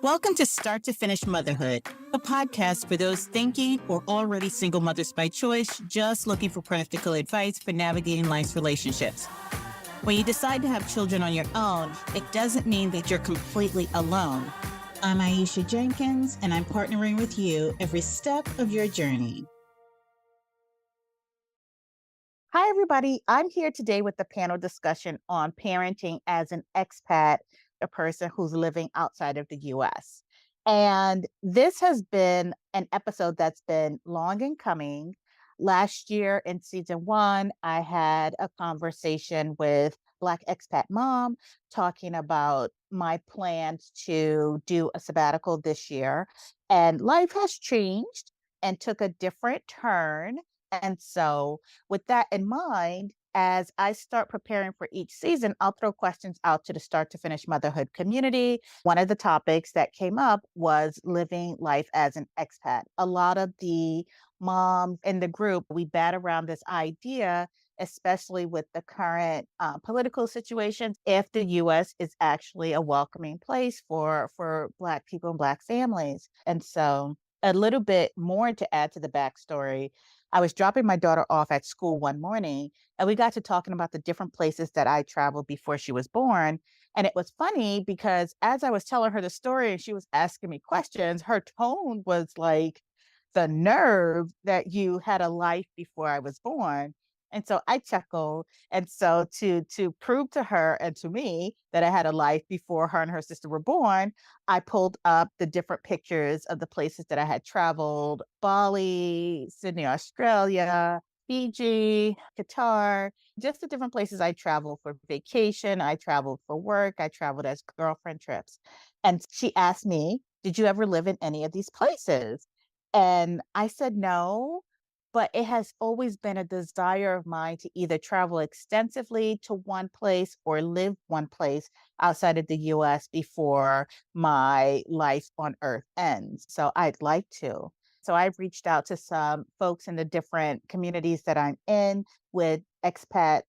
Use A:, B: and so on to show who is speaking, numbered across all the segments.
A: Welcome to Start to Finish Motherhood, a podcast for those thinking or already single mothers by choice, just looking for practical advice for navigating life's relationships. When you decide to have children on your own, it doesn't mean that you're completely alone. I'm Aisha Jenkins, and I'm partnering with you every step of your journey. Hi, everybody. I'm here today with the panel discussion on parenting as an expat, a person who's living outside of the US. And this has been an episode that's been long in coming. Last year in season 1, I had a conversation with Black expat mom talking about my plans to do a sabbatical this year. And life has changed and took a different turn. And so with that in mind, as I start preparing for each season, I'll throw questions out to the Start to Finish Motherhood community. One of the topics that came up was living life as an expat. A lot of the moms in the group, we bat around this idea, especially with the current political situations, if the US is actually a welcoming place for Black people and Black families. And so a little bit more to add to the backstory. I was dropping my daughter off at school one morning, and we got to talking about the different places that I traveled before she was born. And it was funny because as I was telling her the story and she was asking me questions, her tone was like, the nerve that you had a life before I was born. And so I chuckled. And so to prove to her and to me that I had a life before her and her sister were born, I pulled up the different pictures of the places that I had traveled: Bali, Sydney, Australia, Fiji, Qatar, just the different places I traveled for vacation. I traveled for work. I traveled as girlfriend trips. And she asked me, did you ever live in any of these places? And I said no, but it has always been a desire of mine to either travel extensively to one place or live one place outside of the US before my life on Earth ends. So I'd like to. So I've reached out to some folks in the different communities that I'm in with expat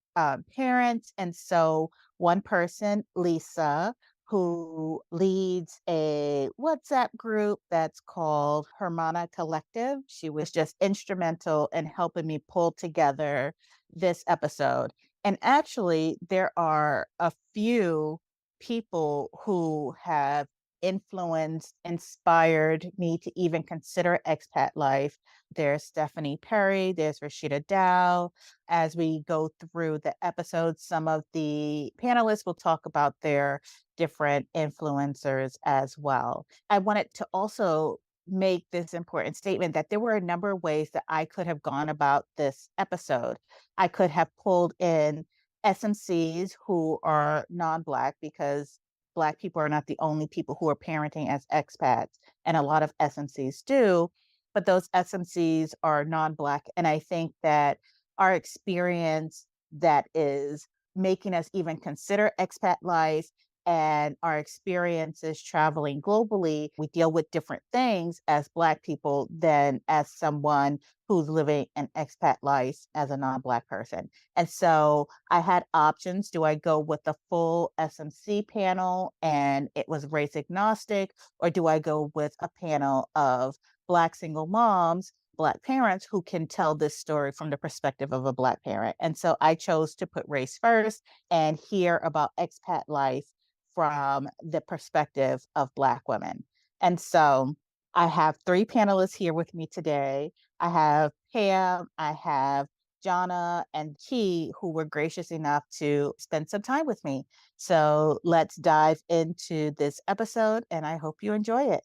A: parents. And so one person, Lisa, who leads a WhatsApp group that's called Hermana Collective. She was just instrumental in helping me pull together this episode. And actually, there are a few people who have influenced, inspired me to even consider expat life. There's Stephanie Perry, there's Rashida Dow. As we go through the episodes, some of the panelists will talk about their different influencers as well. I wanted to also make this important statement that there were a number of ways that I could have gone about this episode. I could have pulled in SMCs who are non-Black, because Black people are not the only people who are parenting as expats, and a lot of SMCs do, but those SMCs are non-Black. And I think that our experience that is making us even consider expat life and our experiences traveling globally, we deal with different things as Black people than as someone who's living an expat life as a non-Black person. And so I had options. Do I go with the full SMC panel and it was race agnostic, or do I go with a panel of Black single moms, Black parents who can tell this story from the perspective of a Black parent? And so I chose to put race first and hear about expat life from the perspective of Black women. And so I have 3 panelists here with me today. I have Pam, I have Jonna, and Key, who were gracious enough to spend some time with me. So let's dive into this episode, and I hope you enjoy it.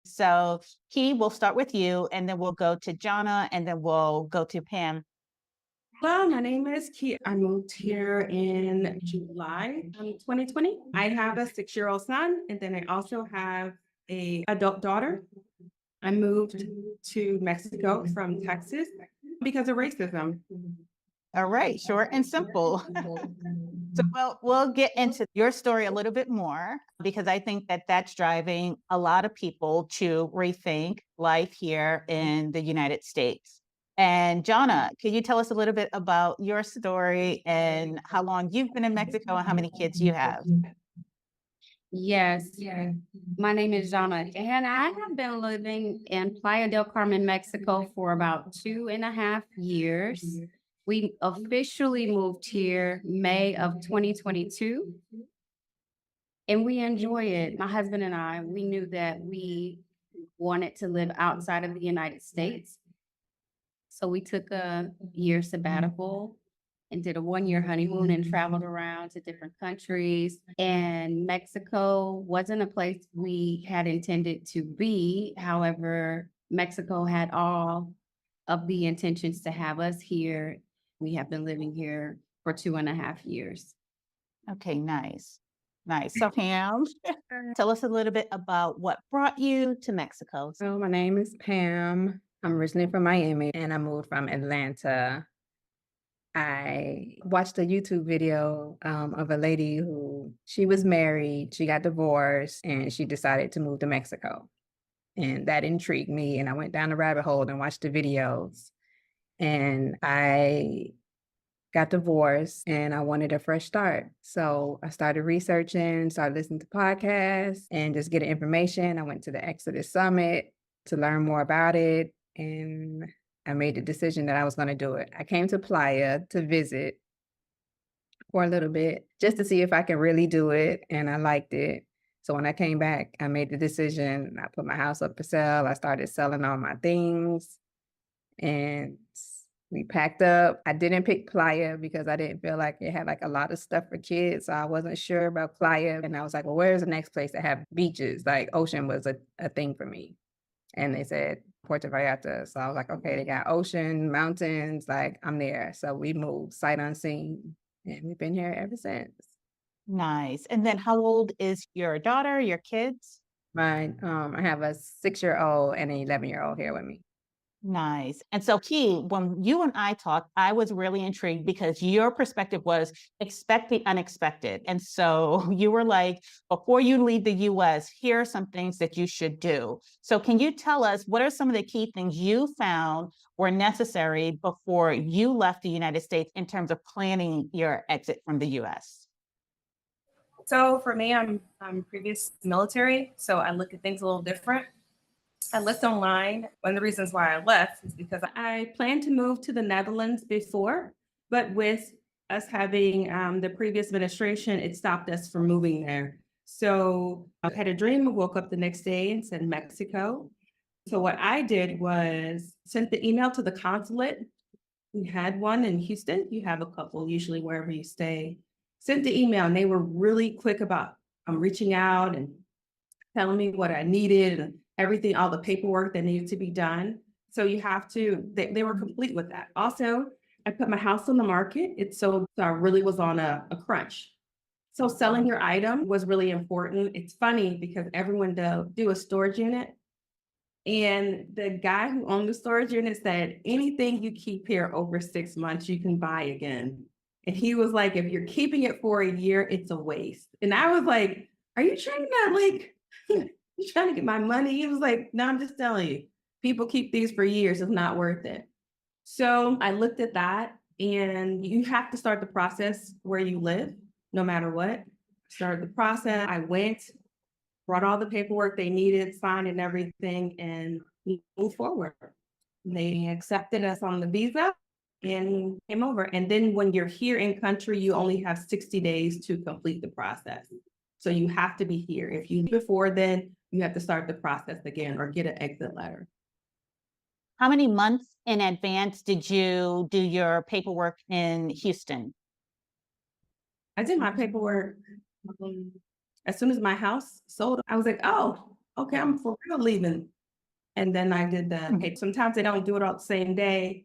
A: So Key, we'll start with you, and then we'll go to Jonna, and then we'll go to Pam.
B: Hello, my name is Key. I moved here in July 2020. I have a 6-year-old son, and then I also have an adult daughter. I moved to Mexico from Texas because of racism.
A: All right, short and simple. So we'll get into your story a little bit more, because I think that that's driving a lot of people to rethink life here in the United States. And Jonna, can you tell us a little bit about your story and how long you've been in Mexico and how many kids you have?
B: Yes, yeah. My name is Jana, and I have been living in Playa del Carmen, Mexico for about 2.5 years. We officially moved here May of 2022, and we enjoy it. My husband and I, we knew that we wanted to live outside of the United States. So we took a year sabbatical and did a 1 year honeymoon and traveled around to different countries. And Mexico wasn't a place we had intended to be. However, Mexico had all of the intentions to have us here. We have been living here for 2.5 years.
A: Okay, nice. Nice. So, Pam, tell us a little bit about what brought you to Mexico.
C: So my name is Pam. I'm originally from Miami and I moved from Atlanta. I watched a YouTube video of a lady who she was married, she got divorced, and she decided to move to Mexico. And that intrigued me. And I went down the rabbit hole and watched the videos. And I got divorced and I wanted a fresh start. So I started researching, started listening to podcasts and just getting information. I went to the Exodus Summit to learn more about it. And I made the decision that I was going to do it. I came to Playa to visit for a little bit just to see if I can really do it. And I liked it. So when I came back, I made the decision. I put my house up for sale. I started selling all my things and we packed up. I didn't pick Playa because I didn't feel like it had like a lot of stuff for kids. So I wasn't sure about Playa. And I was like, well, where's the next place that have beaches? Like ocean was a thing for me. And they said Puerto Vallarta. So I was like, okay, they got ocean, mountains, like I'm there. So we moved sight unseen and we've been here ever since.
A: Nice. And then how old is your daughter, your kids?
C: I have a 6-year-old and an 11-year-old here with me.
A: Nice. And so, Key, when you and I talked, I was really intrigued because your perspective was expect the unexpected. And so you were like, before you leave the US, here are some things that you should do. So, can you tell us what are some of the key things you found were necessary before you left the United States in terms of planning your exit from the US?
B: So for me, I'm previous military, so I look at things a little different. I looked online. One of the reasons why I left is because I planned to move to the Netherlands before, but with us having the previous administration, it stopped us from moving there. So I had a dream, woke up the next day and said Mexico. So what I did was sent the email to the consulate. We had one in Houston. You have a couple usually wherever you stay. Sent the email and they were really quick about reaching out and telling me what I needed and everything, all the paperwork that needed to be done. So you have to, they were complete with that. Also, I put my house on the market. It's so I really was on a crunch. So selling your item was really important. It's funny because everyone do a storage unit. And the guy who owned the storage unit said, anything you keep here over 6 months, you can buy again. And he was like, if you're keeping it for a year, it's a waste. And I was like, are you trying to like, you trying to get my money? He was like, no, I'm just telling you, people keep these for years. It's not worth it. So I looked at that and you have to start the process where you live, no matter what. Started the process. I went, brought all the paperwork they needed, signed and everything, and we moved forward. They accepted us on the visa and came over. And then when you're here in country, you only have 60 days to complete the process. So you have to be here. If you before then, you have to start the process again or get an exit letter.
A: How many months in advance did you do your paperwork in Houston?
B: I did my paperwork as soon as my house sold. I was like, oh, okay, I'm for real leaving. And then I did the paper. Sometimes they don't do it all the same day.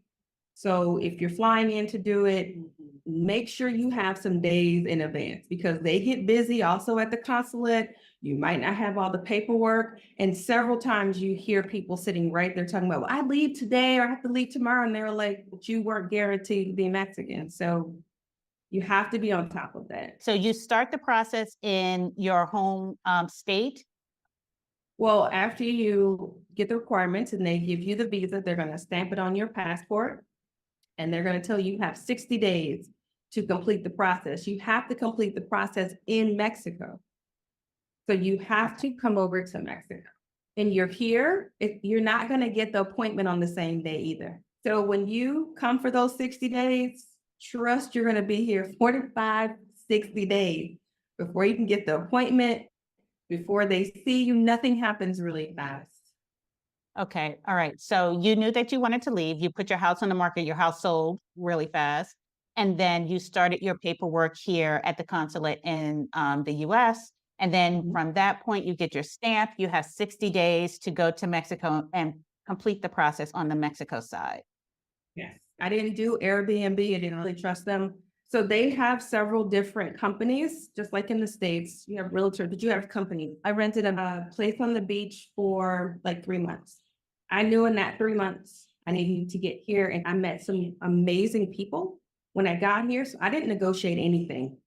B: So if you're flying in to do it, make sure you have some days in advance because they get busy also at the consulate. You might not have all the paperwork. And several times you hear people sitting right there talking about, well, I leave today or I have to leave tomorrow. And they're like, but you weren't guaranteed to be Mexican. So you have to be on top of that.
A: So you start the process in your home state?
B: Well, after you get the requirements and they give you the visa, they're going to stamp it on your passport. And they're going to tell you you have 60 days to complete the process. You have to complete the process in Mexico. So you have to come over to Mexico. And you're here, you're not going to get the appointment on the same day either. So when you come for those 60 days, trust you're going to be here 45, 60 days before you can get the appointment, before they see you. Nothing happens really fast.
A: Okay. All right. So you knew that you wanted to leave. You put your house on the market, your house sold really fast. And then you started your paperwork here at the consulate in the US. And then from that point, you get your stamp. You have 60 days to go to Mexico and complete the process on the Mexico side.
B: Yes. I didn't do Airbnb. I didn't really trust them. So they have several different companies, just like in the States. You have realtors, but you have companies. I rented a place on the beach for like 3 months. I knew in that 3 months I needed to get here, and I met some amazing people when I got here. So I didn't negotiate anything.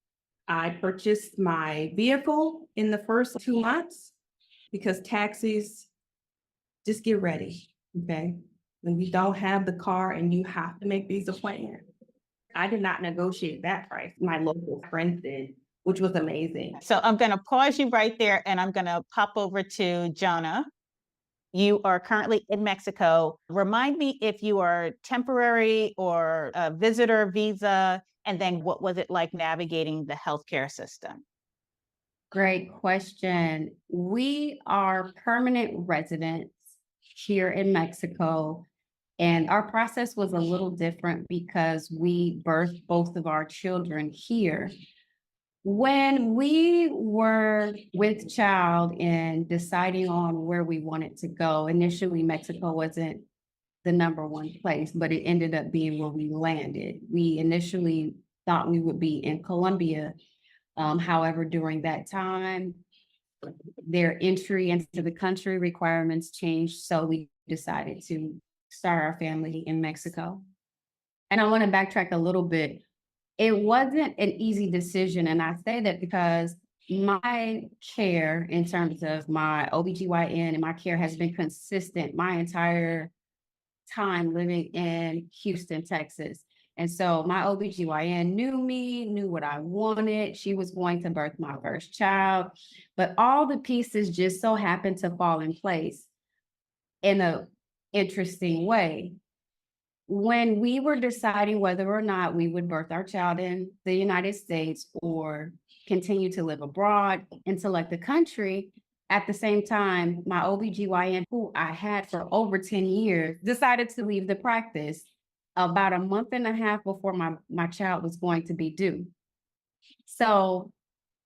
B: I purchased my vehicle in the first 2 months because taxis, just get ready. Okay. When you don't have the car and you have to make these appointments. I did not negotiate that price. My local friends did, which was amazing.
A: So I'm going to pause you right there and I'm going to pop over to Jonna. You are currently in Mexico. Remind me if you are temporary or a visitor visa, and then what was it like navigating the healthcare system?
D: Great question. We are permanent residents here in Mexico, and our process was a little different because we birthed both of our children here. When we were with child and deciding on where we wanted to go, initially Mexico wasn't the number one place, but it ended up being where we landed. We initially thought we would be in Colombia. However, during that time, their entry into the country requirements changed. So we decided to start our family in Mexico. And I want to backtrack a little bit. It wasn't an easy decision. And I say that because my care in terms of my OBGYN and my care has been consistent my entire time living in Houston, Texas. And so my OBGYN knew me, knew what I wanted. She was going to birth my first child, but all the pieces just so happened to fall in place in a interesting way. When we were deciding whether or not we would birth our child in the United States or continue to live abroad and select the country, at the same time, my OBGYN, who I had for over 10 years, decided to leave the practice about a month and a half before my child was going to be due. So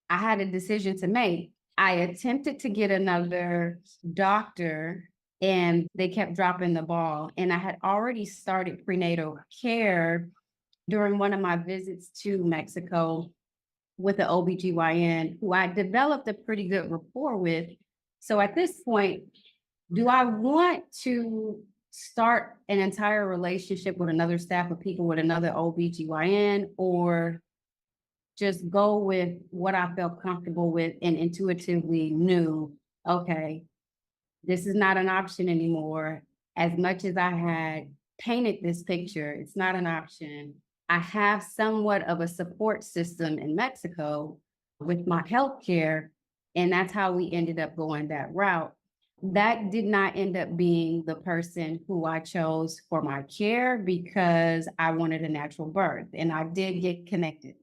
D: I had a decision to make. I attempted to get another doctor and they kept dropping the ball. And I had already started prenatal care during one of my visits to Mexico with an OBGYN who I developed a pretty good rapport with. So at this point, do I want to start an entire relationship with another staff of people with another OBGYN, or just go with what I felt comfortable with and intuitively knew, okay, this is not an option anymore. As much as I had painted this picture, it's not an option. I have somewhat of a support system in Mexico with my healthcare, and that's how we ended up going that route. That did not end up being the person who I chose for my care because I wanted a natural birth, and I did get connected.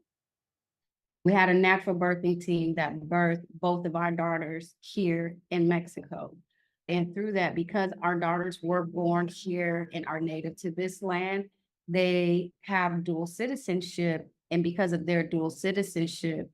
D: We had a natural birthing team that birthed both of our daughters here in Mexico. And through that, because our daughters were born here and are native to this land, they have dual citizenship. And because of their dual citizenship,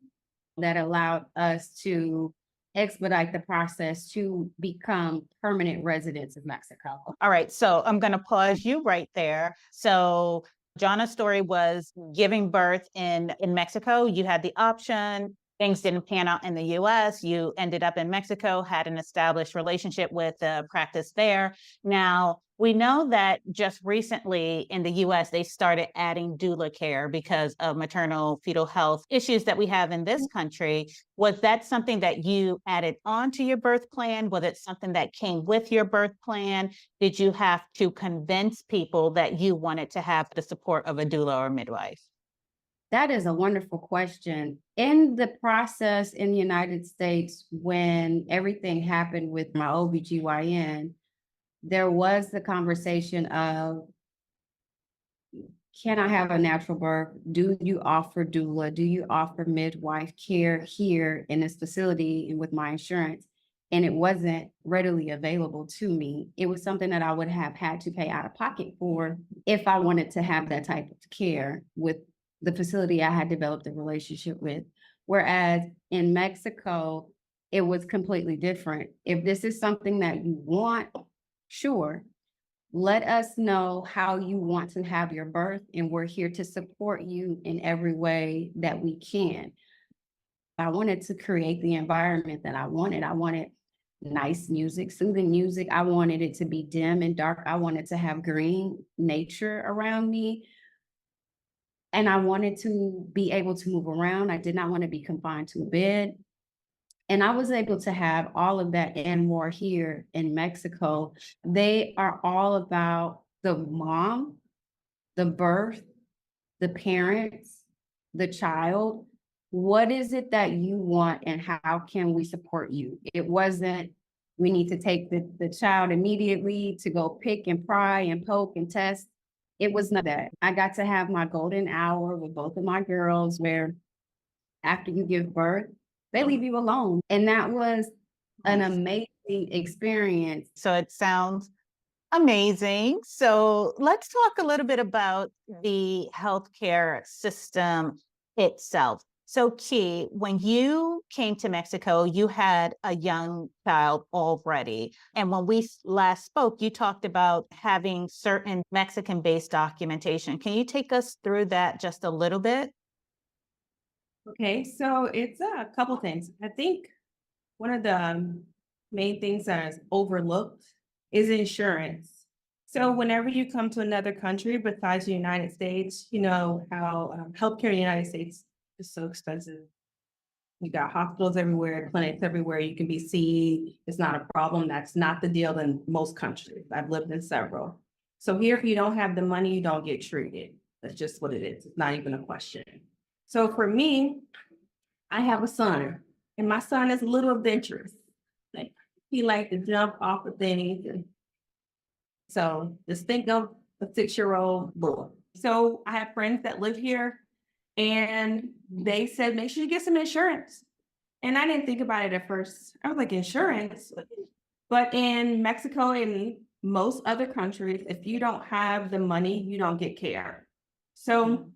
D: that allowed us to expedite the process to become permanent residents of Mexico.
A: All right, so I'm going to pause you right there. So Jonna's story was giving birth in Mexico. You had the option. Things didn't pan out in the US. You ended up in Mexico, had an established relationship with the practice there. Now, we know that just recently in the US, they started adding doula care because of maternal fetal health issues that we have in this country. Was that something that you added on to your birth plan? Was it something that came with your birth plan? Did you have to convince people that you wanted to have the support of a doula or midwife?
D: That is a wonderful question. In the process in the United States, when everything happened with my OBGYN, there was the conversation of, can I have a natural birth? Do you offer doula? Do you offer midwife care here in this facility and with my insurance? And it wasn't readily available to me. It was something that I would have had to pay out of pocket for if I wanted to have that type of care with the facility I had developed a relationship with. Whereas in Mexico, it was completely different. If this is something that you want, sure, let us know how you want to have your birth, and we're here to support you in every way that we can. I wanted to create the environment that I wanted. I wanted nice music, soothing music. I wanted it to be dim and dark. I wanted to have green nature around me. And I wanted to be able to move around. I did not want to be confined to a bed. And I was able to have all of that and more here in Mexico. They are all about the mom, the birth, the parents, the child. What is it that you want and how can we support you? It wasn't, we need to take the child immediately to go pick and pry and poke and test. It was not that. I got to have my golden hour with both of my girls where after you give birth, they leave you alone. And that was an amazing experience.
A: So it sounds amazing. So let's talk a little bit about the healthcare system itself. So Key, when you came to Mexico, you had a young child already. And when we last spoke, you talked about having certain Mexican-based documentation. Can you take us through that just a little bit?
B: Okay, so it's a couple things. I think one of the main things that is overlooked is insurance. So whenever you come to another country besides the United States, you know how healthcare in the United States is so expensive. You got hospitals everywhere, clinics everywhere you can be seen. It's not a problem. That's not the deal in most countries. I've lived in several. So here, if you don't have the money, you don't get treated. That's just what it is. It's not even a question. So for me, I have a son, and my son is a little adventurous. Like he likes to jump off of things. And so just think of a 6-year-old boy. So I have friends that live here, and they said, make sure you get some insurance. And I didn't think about it at first. I was like, insurance? But in Mexico and most other countries, if you don't have the money, you don't get care. So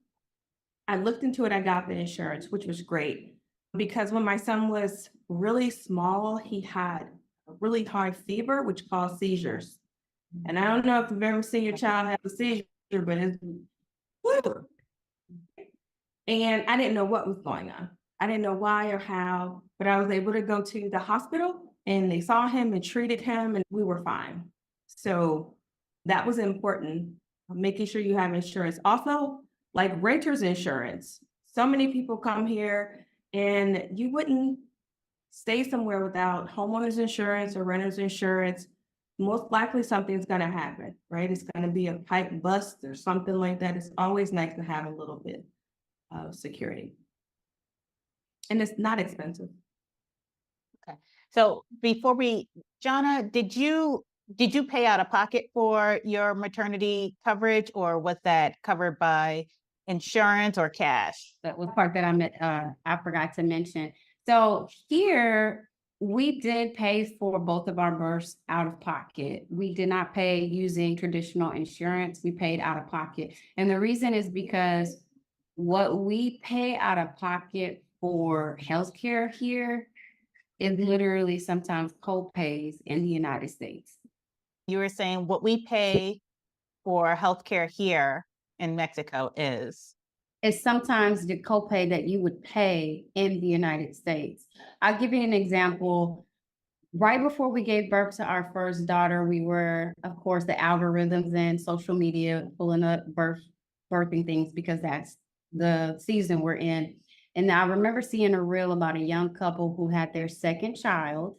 B: I looked into it, I got the insurance, which was great. Because when my son was really small, he had a really high fever, which caused seizures. And I don't know if you've ever seen your child have a seizure, but it's woo. And I didn't know what was going on. I didn't know why or how, but I was able to go to the hospital and they saw him and treated him and we were fine. So that was important, making sure you have insurance. Also, like renter's insurance. So many people come here and you wouldn't stay somewhere without homeowner's insurance or renter's insurance. Most likely something's going to happen, right? It's going to be a pipe bust or something like that. It's always nice to have a little bit of security. And it's not expensive.
A: Okay. So before Jonna, did you pay out of pocket for your maternity coverage, or was that covered by insurance or cash?
D: That was part that I forgot to mention. So here we did pay for both of our births out of pocket. We did not pay using traditional insurance. We paid out of pocket. And the reason is because what we pay out of pocket for healthcare here is literally sometimes co-pays in the United States.
A: You were saying what we pay for healthcare here in Mexico is?
D: It's sometimes the copay that you would pay in the United States. I'll give you an example. Right before we gave birth to our first daughter, we were, of course, the algorithms and social media pulling up birthing things because that's the season we're in. And I remember seeing a reel about a young couple who had their second child.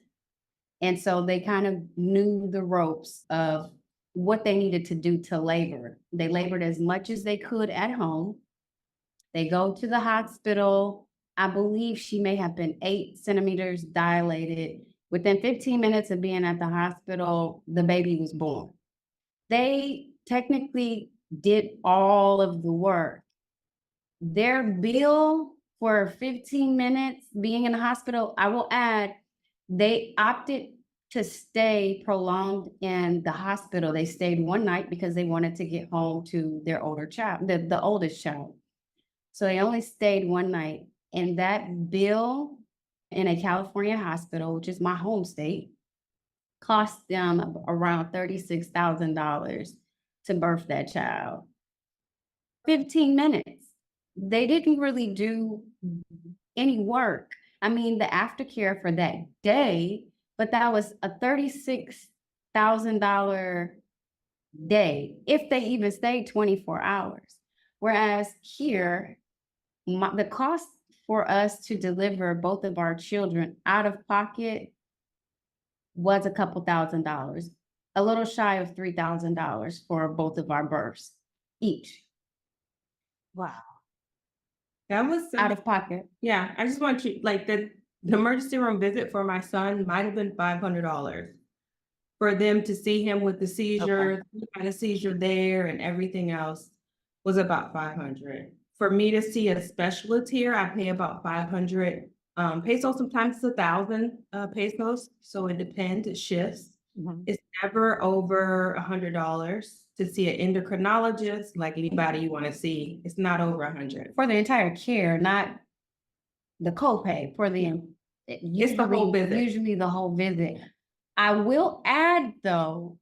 D: And so they kind of knew the ropes of what they needed to do to labor. They labored as much as they could at home. They go to the hospital. I believe she may have been 8 centimeters dilated. Within 15 minutes of being at the hospital, the baby was born. They technically did all of the work. Their bill for 15 minutes being in the hospital, I will add, they opted to stay prolonged in the hospital. They stayed one night because they wanted to get home to their older child, the oldest child. So they only stayed one night. And that bill in a California hospital, which is my home state, cost them around $36,000 to birth that child. 15 minutes. They didn't really do any work. I mean, the aftercare for that day, but that was a $36,000 day, if they even stayed 24 hours. Whereas here, the cost for us to deliver both of our children out of pocket was a couple $1,000s, a little shy of $3,000 for both of our births each.
A: Wow.
B: That was
D: Out of pocket.
B: yeah. I just want you like the emergency room visit for my son might have been $500 for them to see him with the seizure, had a seizure there, and everything else was about 500. For me to see a specialist here, I pay about 500 pesos. Sometimes it's 1,000 pesos. So it depends. It shifts. It's never over $100 to see an endocrinologist, like anybody you want to see. It's not over 100
D: For the entire care, not the copay, for the
B: It's the whole visit.
D: Usually the whole visit. I will add though,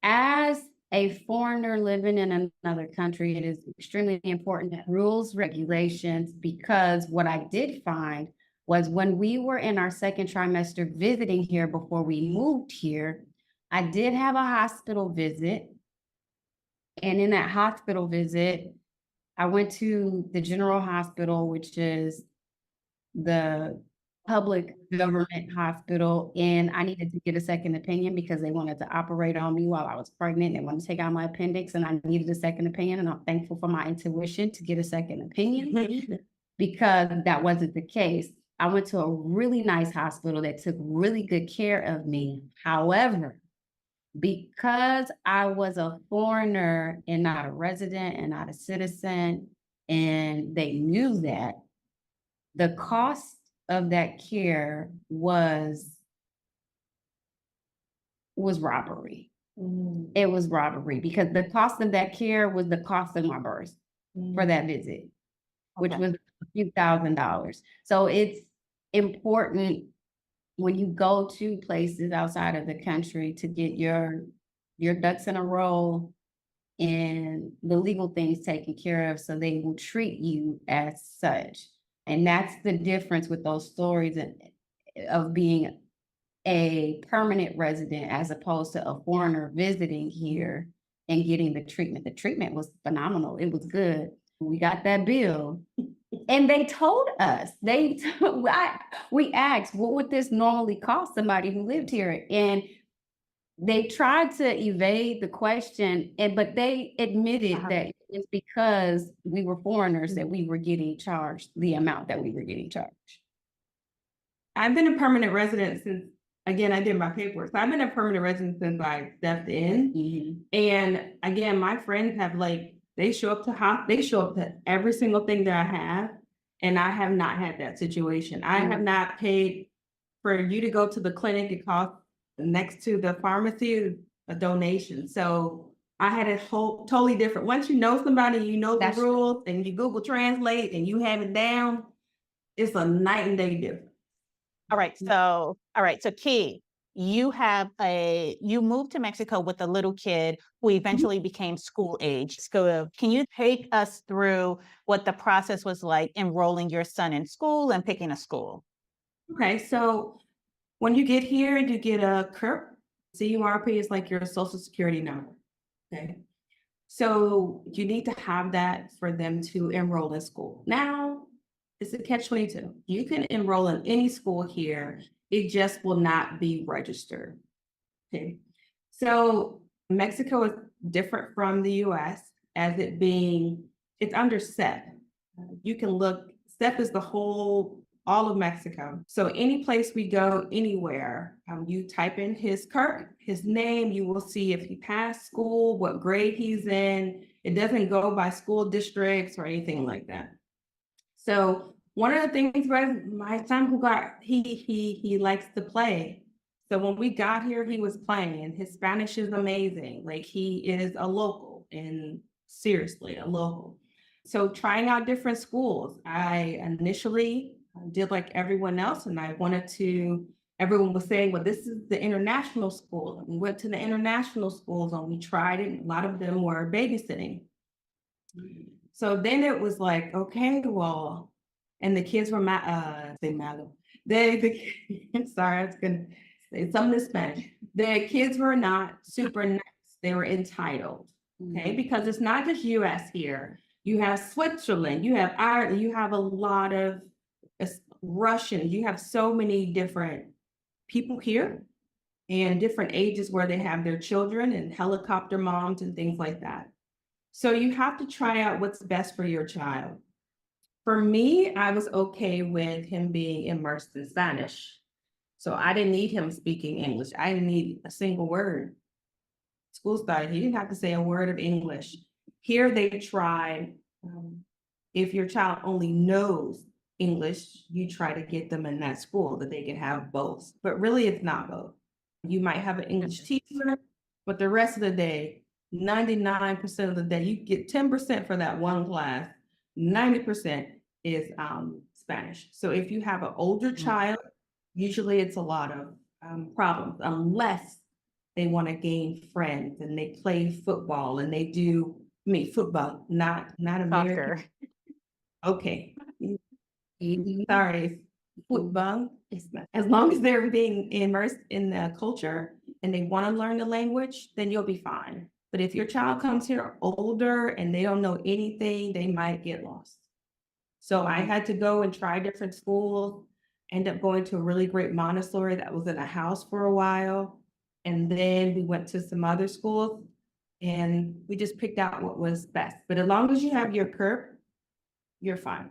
D: as a foreigner living in another country, it is extremely important that rules, regulations, because what I did find was when we were in our second trimester visiting here before we moved here, I did have a hospital visit. And in that hospital visit, I went to the general hospital, which is the public government hospital, and I needed to get a second opinion because they wanted to operate on me while I was pregnant. They wanted to take out my appendix, and I needed a second opinion, and I'm thankful for my intuition to get a second opinion because that wasn't the case. I went to a really nice hospital that took really good care of me. However, because I was a foreigner and not a resident and not a citizen, and they knew that, the cost of that care was robbery. It was robbery because the cost of that care was the cost of my birth for that visit, which was a few $1,000s. So it's important when you go to places outside of the country to get your ducks in a row and the legal things taken care of so they will treat you as such. And that's the difference with those stories of being a permanent resident as opposed to a foreigner visiting here and getting the treatment. The treatment was phenomenal. It was good. We got that bill. And they told us, we asked, what would this normally cost somebody who lived here? And they tried to evade the question, but they admitted that it's because we were foreigners that we were getting charged the amount that we were getting charged.
B: I've been a permanent resident since, again, I did my paperwork. So I've been a permanent resident since I stepped in. And again, my friends have they show up to every single thing that I have. And I have not had that situation. I have not paid for you to go to the clinic. It costs next to the pharmacy a donation. So I had a whole totally different. Once you know somebody, you know the rules, and you Google Translate and you have it down, it's a night and day difference.
A: All right. So Key, you moved to Mexico with a little kid who eventually became school age. So can you take us through what the process was like enrolling your son in school and picking a school?
B: Okay. So when you get here, you get a CURP. CURP is like your social security number. Okay. So you need to have that for them to enroll in school. Now, it's a catch-22. You can enroll in any school here. It just will not be registered. Okay. So Mexico is different from the US as it's under SEP. You can look, STEP is all of Mexico. So any place we go, anywhere, you type in his name, you will see if he passed school, what grade he's in. It doesn't go by school districts or anything like that. So one of the things was my son he likes to play. So when we got here, he was playing, and his Spanish is amazing. Like, he is a local, and seriously a local. So trying out different schools, I initially did like everyone else, and everyone was saying, well, this is the international school. And we went to the international schools and we tried it. A lot of them were babysitting. So then it was like, okay, well, and the kids were sorry, I was gonna say something in Spanish. The kids were not super nice. They were entitled. Okay, because it's not just US here. You have Switzerland, you have Ireland, you have a lot of Russians, you have so many different people here and different ages where they have their children and helicopter moms and things like that. So you have to try out what's best for your child. For me, I was okay with him being immersed in Spanish. So I didn't need him speaking English. I didn't need a single word. School started, he didn't have to say a word of English. Here they tried, if your child only knows English, you try to get them in that school that they can have both. But really, it's not both. You might have an English teacher, but the rest of the day, 99% of the day, you get 10% for that one class, 90% is Spanish. So if you have an older child, usually it's a lot of problems, unless they want to gain friends and they play football and they do, football, not American.
A: Soccer.
B: Okay. Sorry, football. As long as they're being immersed in the culture and they want to learn the language, then you'll be fine. But if your child comes here older and they don't know anything, they might get lost. So I had to go and try different schools, end up going to a really great Montessori that was in a house for a while. And then we went to some other schools and we just picked out what was best. But as long as you have your CURP, you're fine.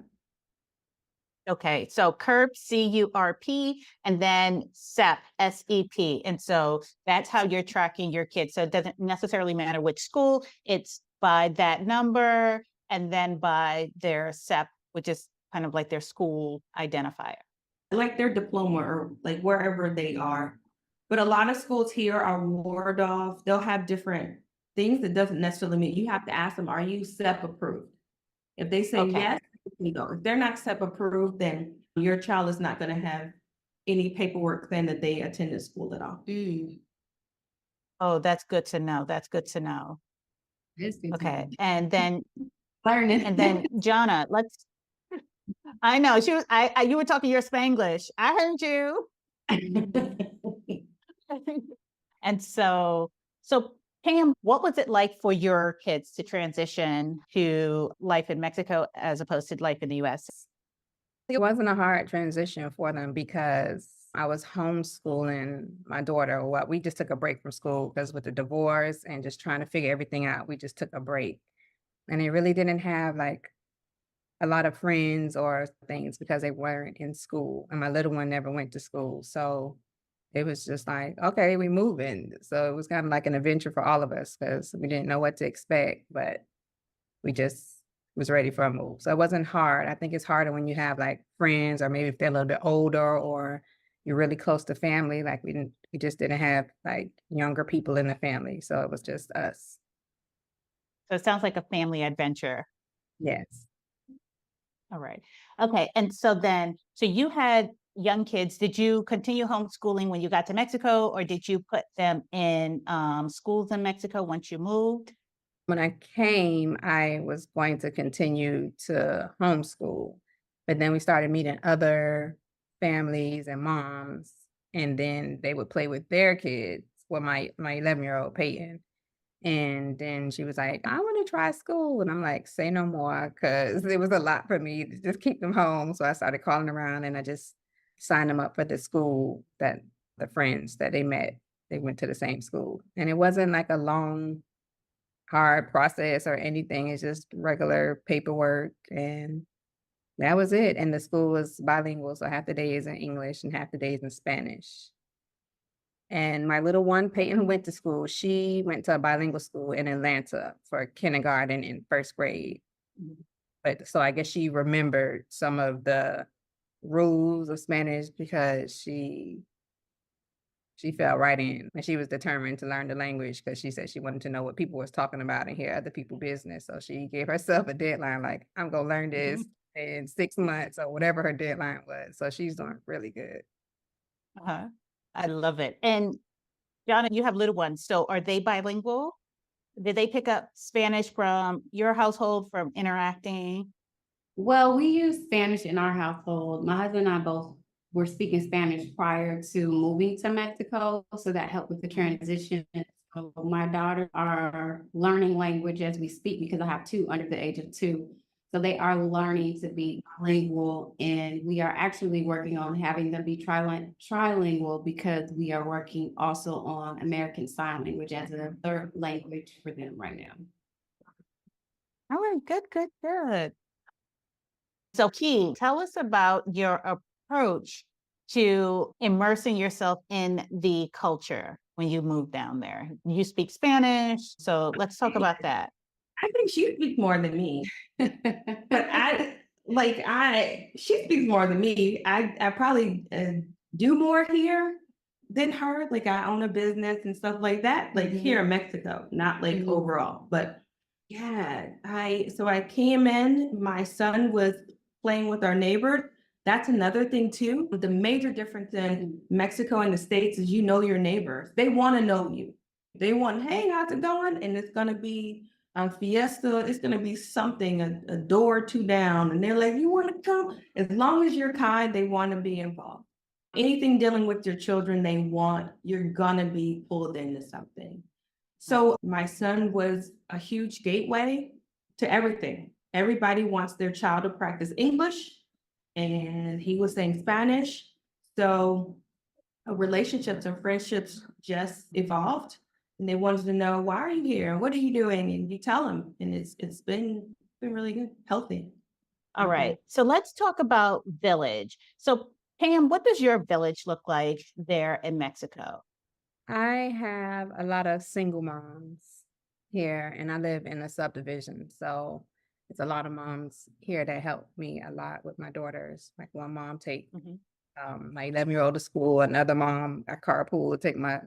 A: Okay, so CURP, CURP, and then SEP, SEP. And so that's how you're tracking your kids. So it doesn't necessarily matter which school, it's by that number and then by their SEP, which is kind of like their school identifier.
B: Like their diploma or like wherever they are. But a lot of schools here are ward off. They'll have different things. That doesn't necessarily mean you have to ask them, are you SEP approved? If they say yes, you go. If they're not SEP approved, then your child is not going to have any paperwork saying that they attended school at all.
A: Oh, that's good to know. That's good to know. Okay, and then
B: Learning.
A: and then Jonna, I know she was. You were talking your Spanglish. I heard you. And so Pam, what was it like for your kids to transition to life in Mexico as opposed to life in the US?
C: It wasn't a hard transition for them because I was homeschooling my daughter. Well, we just took a break from school because with the divorce and just trying to figure everything out, we just took a break. And they really didn't have like a lot of friends or things because they weren't in school. And my little one never went to school. So it was just like, okay, we moving. So it was kind of like an adventure for all of us because we didn't know what to expect, but we just was ready for a move. So it wasn't hard. I think it's harder when you have like friends or maybe if they're a little bit older or you're really close to family. Like we just didn't have like younger people in the family. So it was just us.
A: So it sounds like a family adventure.
C: Yes.
A: All right. Okay. And so you had young kids. Did you continue homeschooling when you got to Mexico, or did you put them in schools in Mexico once you moved?
C: When I came, I was going to continue to homeschool, but then we started meeting other families and moms, and then they would play with their kids. Well, my 11-year-old Peyton. And then she was like, I want to try school. And I'm like, say no more, because it was a lot for me to just keep them home. So I started calling around and I just signed them up for the school that the friends that they met, they went to the same school. And it wasn't like a long, hard process or anything. It's just regular paperwork and that was it. And the school was bilingual, so half the day is in English and half the day is in Spanish. And my little one, Peyton, who went to school, she went to a bilingual school in Atlanta for kindergarten and first grade. But so I guess she remembered some of the rules of Spanish because she fell right in and she was determined to learn the language because she said she wanted to know what people was talking about and hear other people's business. So she gave herself a deadline, like, I'm gonna learn this in 6 months or whatever her deadline was. So she's doing really good.
A: Uh-huh. I love it. And Donna, you have little ones. So are they bilingual? Did they pick up Spanish from your household from interacting?
D: Well, we use Spanish in our household. My husband and I both were speaking Spanish prior to moving to Mexico, so that helped with the transition. So my daughters are learning language as we speak because I have two under the age of 2. So they are learning to be bilingual, and we are actually working on having them be trilingual because we are working also on American Sign Language as a third language for them right now.
A: All right, good, good, good. So, Key, tell us about your approach to immersing yourself in the culture when you moved down there. You speak Spanish, so let's talk about that.
B: I think she speaks more than me, but she speaks more than me. I probably do more here than her. Like I own a business and stuff like that, like here in Mexico, not like overall. But yeah, I came in, my son was playing with our neighbor. That's another thing too. The major difference in Mexico and the States is you know your neighbors. They want to know you. They want, hey, how's it going? And it's gonna be Fiesta, it's gonna be something, a door or two down, and they're like, you want to come? As long as you're kind, they want to be involved. Anything dealing with your children, you're gonna be pulled into something. So my son was a huge gateway to everything. Everybody wants their child to practice English, and he was saying Spanish. So relationships and friendships just evolved. And they wanted to know, why are you here? What are you doing? And you tell them, and it's been really good, healthy.
A: All right. So let's talk about village. So Pam, what does your village look like there in Mexico?
C: I have a lot of single moms here and I live in a subdivision. So it's a lot of moms here that help me a lot with my daughters. Like one mom take my 11-year-old to school, another mom, I carpool to take my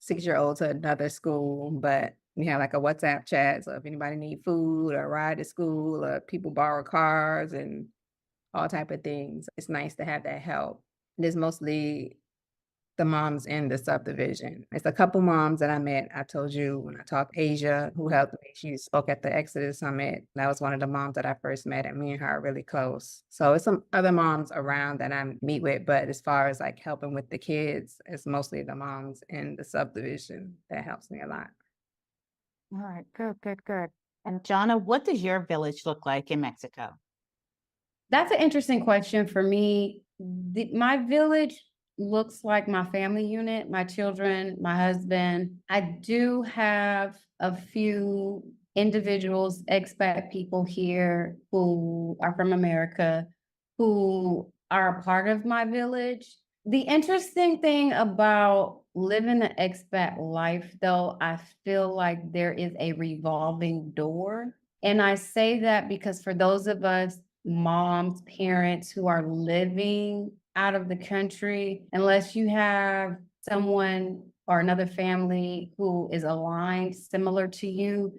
C: 6-year-old to another school. But we have like a WhatsApp chat. So if anybody need food or ride to school or people borrow cars and all type of things, it's nice to have that help. And it's mostly the moms in the subdivision. It's a couple moms that I met. I told you when I talked Asia, who helped me. She spoke at the Exodus Summit. That was one of the moms that I first met, and me and her are really close. So it's some other moms around that I meet with, but as far as like helping with the kids, it's mostly the moms in the subdivision that helps me a lot.
A: All right, good, good, good. And Jonna, what does your village look like in Mexico?
D: That's an interesting question for me. My village looks like my family unit, my children, my husband. I do have a few individuals, expat people here who are from America, who are a part of my village. The interesting thing about living an expat life, though, I feel like there is a revolving door. And I say that because for those of us moms, parents who are living out of the country, unless you have someone or another family who is aligned similar to you,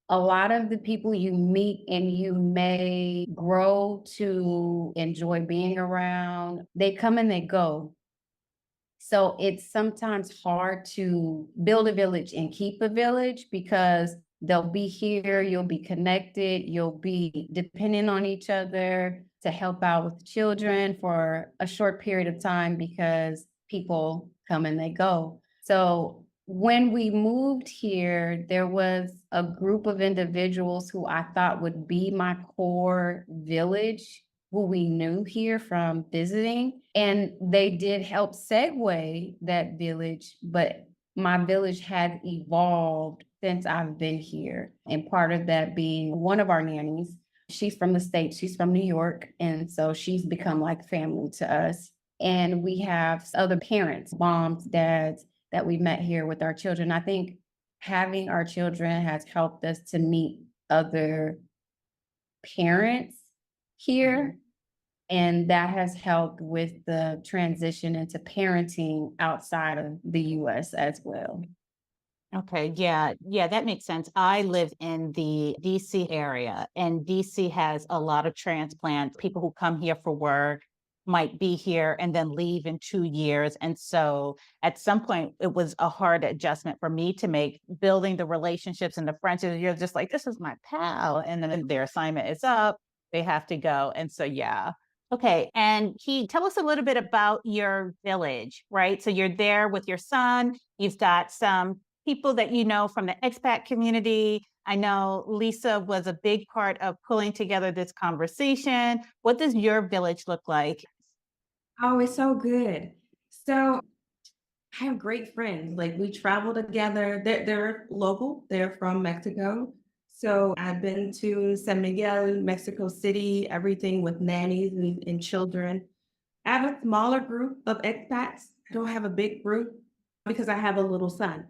D: a lot of the people you meet and you may grow to enjoy being around, they come and they go. So it's sometimes hard to build a village and keep a village because they'll be here, you'll be connected, you'll be dependent on each other to help out with children for a short period of time because people come and they go. So when we moved here, there was a group of individuals who I thought would be my core village, who we knew here from visiting, and they did help segue that village, but my village has evolved since I've been here. And part of that being one of our nannies She's from the States, she's from New York, and so she's become like family to us. And we have other parents, moms, dads that we met here with our children. I think having our children has helped us to meet other parents here. And that has helped with the transition into parenting outside of the US as well.
A: Okay, yeah, that makes sense. I live in the DC area, and DC has a lot of transplants. People who come here for work might be here and then leave in 2 years. And so at some point, it was a hard adjustment for me to make, building the relationships and the friendships. You're just like, this is my pal. And then their assignment is up, they have to go. And so, yeah. Okay. And tell us a little bit about your village, right? So you're there with your son, you've got some people that you know from the expat community. I know Lisa was a big part of pulling together this conversation. What does your village look like?
B: Oh, it's so good. So I have great friends. Like we travel together. They're local. They're from Mexico. So I've been to San Miguel, Mexico City, everything with nannies and children. I have a smaller group of expats. I don't have a big group because I have a little son.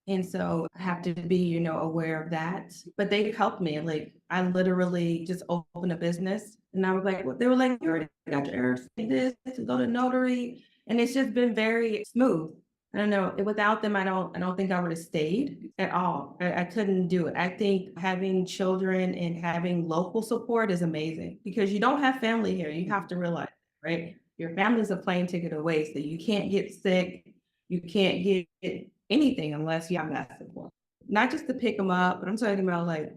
B: And so I have to be, aware of that. But they helped me. Like I literally just opened a business and I was like, well, they were like, you already got your Airbnb, this to go to notary. And it's just been very smooth. I don't know. Without them, I don't think I would have stayed at all. I couldn't do it. I think having children and having local support is amazing because you don't have family here. You have to realize, right? Your family's a plane ticket away. So you can't get sick. You can't get anything unless you have that support. Not just to pick them up, but I'm talking about like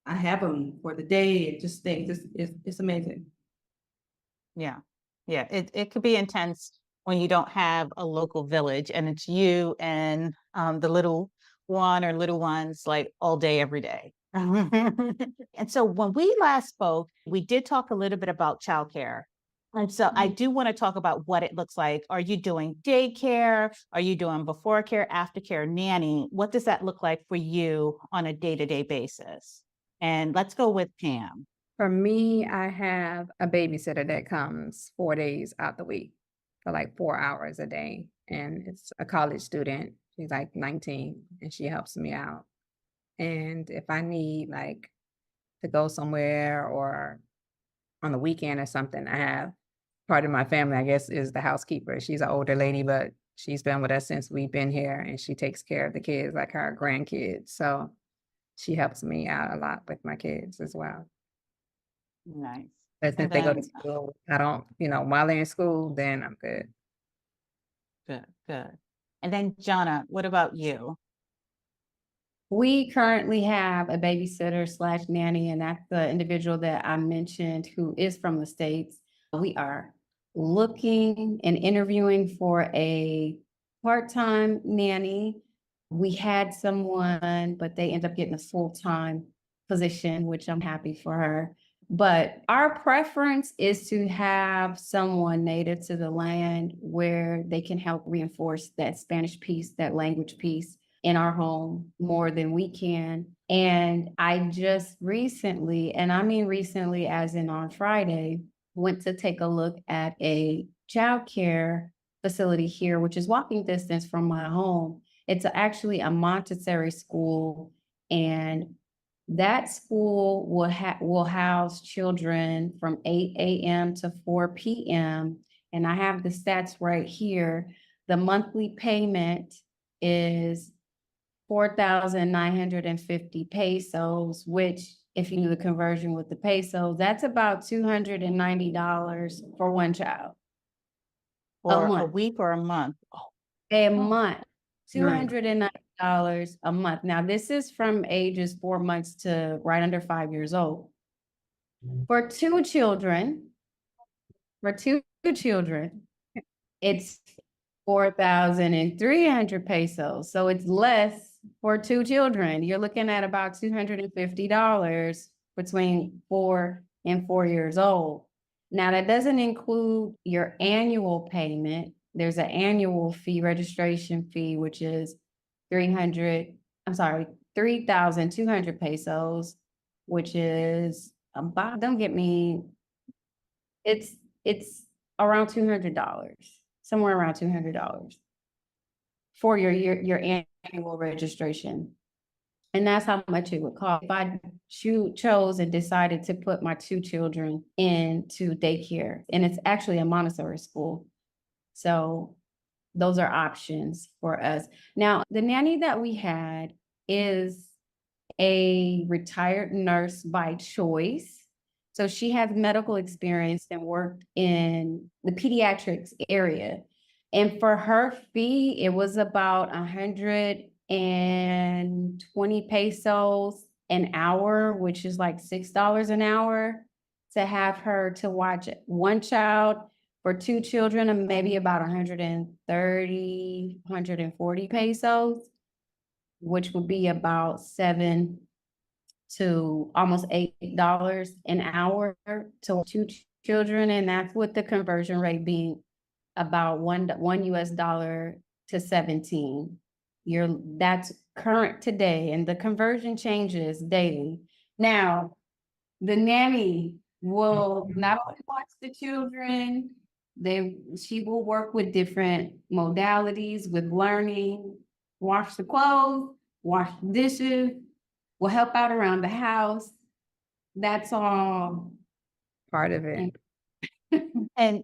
B: I have them for the day and just think this is it's amazing.
A: Yeah. Yeah. It could be intense when you don't have a local village and it's you and the little one or little ones like all day, every day. And so when we last spoke, we did talk a little bit about childcare. And so I do want to talk about what it looks like. Are you doing daycare? Are you doing before care, after care, nanny? What does that look like for you on a day-to-day basis? And let's go with Pam.
C: For me, I have a babysitter that comes 4 days out the week for like 4 hours a day. And it's a college student. She's like 19 and she helps me out. And if I need like to go somewhere or on the weekend or something, I have part of my family, I guess, is the housekeeper. She's an older lady, but she's been with us since we've been here and she takes care of the kids like her grandkids. So she helps me out a lot with my kids as well.
A: Nice.
C: But
A: And
C: since they go to
A: then,
C: school, I don't, while they're in school, then I'm good.
A: good. And then Jonna, what about you?
D: We currently have a babysitter slash nanny, and that's the individual that I mentioned who is from the States. We are looking and interviewing for a part-time nanny. We had someone, but they ended up getting a full-time position, which I'm happy for her. But our preference is to have someone native to the land where they can help reinforce that Spanish piece, that language piece in our home more than we can. And I just recently, and I mean recently as in on Friday, went to take a look at a childcare facility here, which is walking distance from my home. It's actually a Montessori school, and that school will house children from 8 a.m. to 4 p.m. And I have the stats right here. The monthly payment is 4,950 pesos, which if you do the conversion with the peso, that's about $290 for one child.
A: For a
D: month.
A: week or a month?
D: A
A: Oh,
D: month,
C: Nice.
D: $290 a month. Now, this is from ages 4 months to right under 5 years old. For two children, it's 4,300 pesos. So it's less for two children. You're looking at about $250 between 4 and 4 years old. Now, that doesn't include your annual payment. There's an annual fee, registration fee, which is 3,200 pesos. which is about, don't get me, it's around $200, somewhere around $200 for your annual registration. And that's how much it would cost. If I chose and decided to put my 2 children into daycare, and it's actually a Montessori school. So those are options for us. Now, the nanny that we had is a retired nurse by choice. So she has medical experience and worked in the pediatrics area. And for her fee, it was about 120 pesos an hour, which is like $6 an hour, to have her to watch one child. For 2 children, and maybe about 130, 140 pesos, which would be about $7 to almost $8 an hour to 2 children. And that's with the conversion rate being about one US dollar to 17. That's current today, and the conversion changes daily. Now, the nanny will not only watch the children, she will work with different modalities with learning, wash the clothes, wash the dishes, will help out around the house. That's all.
C: Part of it.
A: And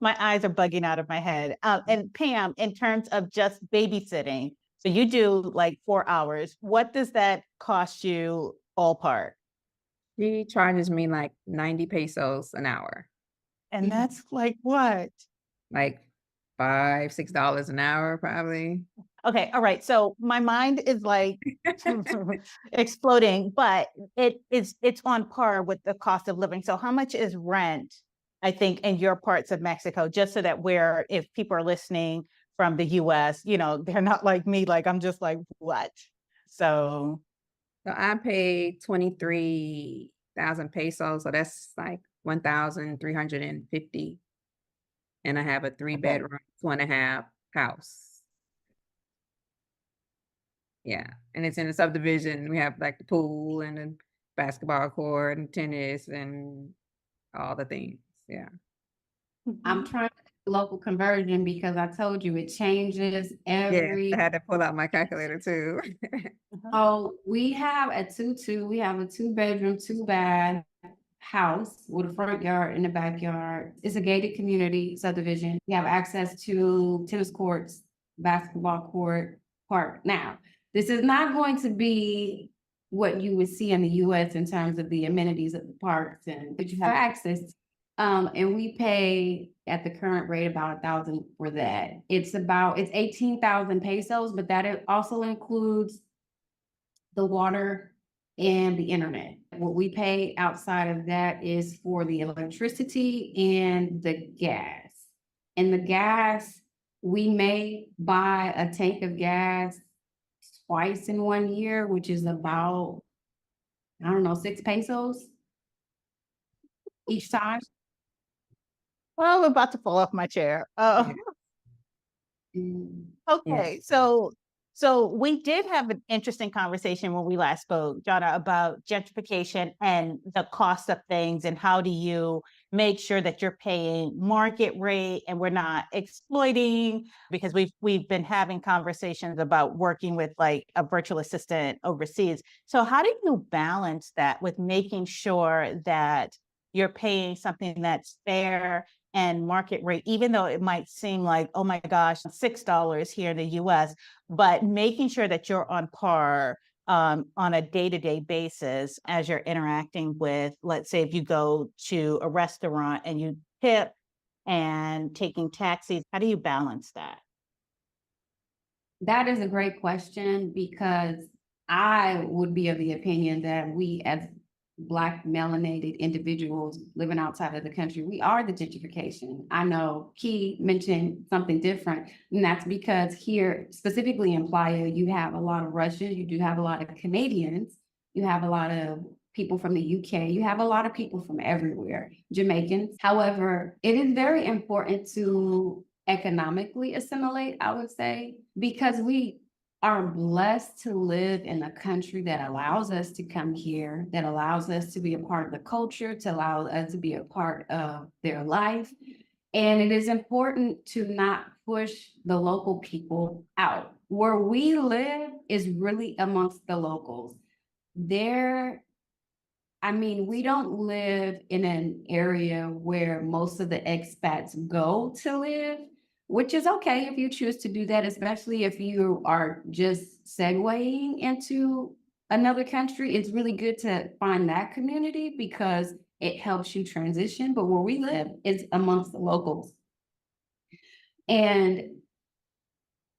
A: my eyes are bugging out of my head. And Pam, in terms of just babysitting, so you do like 4 hours. What does that cost you ballpark?
C: She charges me like 90 pesos an hour,
A: And that's like what?
C: like $5, $6 an hour, probably.
A: Okay, all right. So my mind is like exploding, but it's on par with the cost of living. So how much is rent, I think, in your parts of Mexico, just so that if people are listening from the US, they're not like me, like I'm just like, what? So
C: So I paid 23,000 pesos. So that's like 1,350. And I have a 3-bedroom, 2.5 house. Yeah. And it's in a subdivision. We have like the pool and a basketball court and tennis and all the things. Yeah.
D: I'm trying to do local conversion because I told you it changes
C: Yeah. I had to pull out my calculator too.
D: Oh, we have a 2-2. We have a 2-bedroom, 2-bath house with a front yard and a backyard. It's a gated community subdivision. We have access to tennis courts, basketball court, park. Now, this is not going to be what you would see in the US in terms of the amenities of the parks, but you have access. And we pay at the current rate about 1,000 for that. It's 18,000 pesos, but that it also includes the water and the internet. What we pay outside of that is for the electricity and the gas. And the gas, we may buy a tank of gas twice in 1 year, which is about, I don't know, 6 pesos each time.
A: well, I'm about to fall off my chair.
D: Mm.
A: Okay, so we did have an interesting conversation when we last spoke, Jonna, about gentrification and the cost of things, and how do you make sure that you're paying market rate and we're not exploiting, because we've been having conversations about working with like a virtual assistant overseas. So how do you balance that with making sure that you're paying something that's fair and market rate, even though it might seem like, oh my gosh, $6 here in the US, but making sure that you're on par on a day-to-day basis as you're interacting with, let's say, if you go to a restaurant and you tip and taking taxis, how do you balance that?
D: That is a great question because I would be of the opinion that we as Black melanated individuals living outside of the country, we are the gentrification. I know Key mentioned something different, and that's because here, specifically in Playa, you have a lot of Russians, you do have a lot of Canadians, you have a lot of people from the UK, you have a lot of people from everywhere, Jamaicans. However, it is very important to economically assimilate, I would say, because we are blessed to live in a country that allows us to come here, that allows us to be a part of the culture, to allow us to be a part of their life. And it is important to not push the local people out. Where we live is really amongst the locals. There, I mean, we don't live in an area where most of the expats go to live, which is okay if you choose to do that, especially if you are just segueing into another country. It's really good to find that community because it helps you transition. But where we live is amongst the locals. And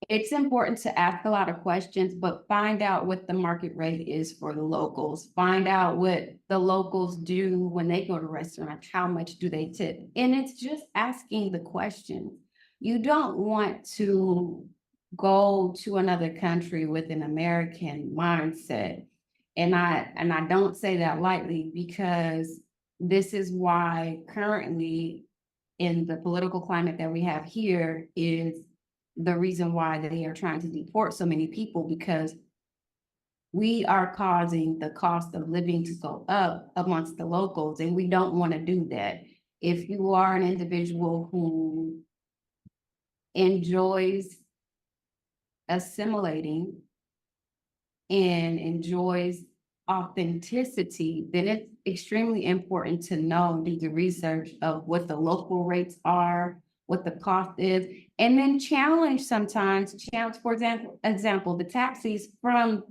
D: it's important to ask a lot of questions, but find out what the market rate is for the locals. Find out what the locals do when they go to restaurants. How much do they tip? And it's just asking the questions. You don't want to go to another country with an American mindset. And I don't say that lightly, because this is why currently in the political climate that we have here is the reason why they are trying to deport so many people, because we are causing the cost of living to go up amongst the locals, and we don't want to do that. If you are an individual who enjoys assimilating and enjoys authenticity, then it's extremely important to know and do the research of what the local rates are, what the cost is, and then challenge, for example, the taxis from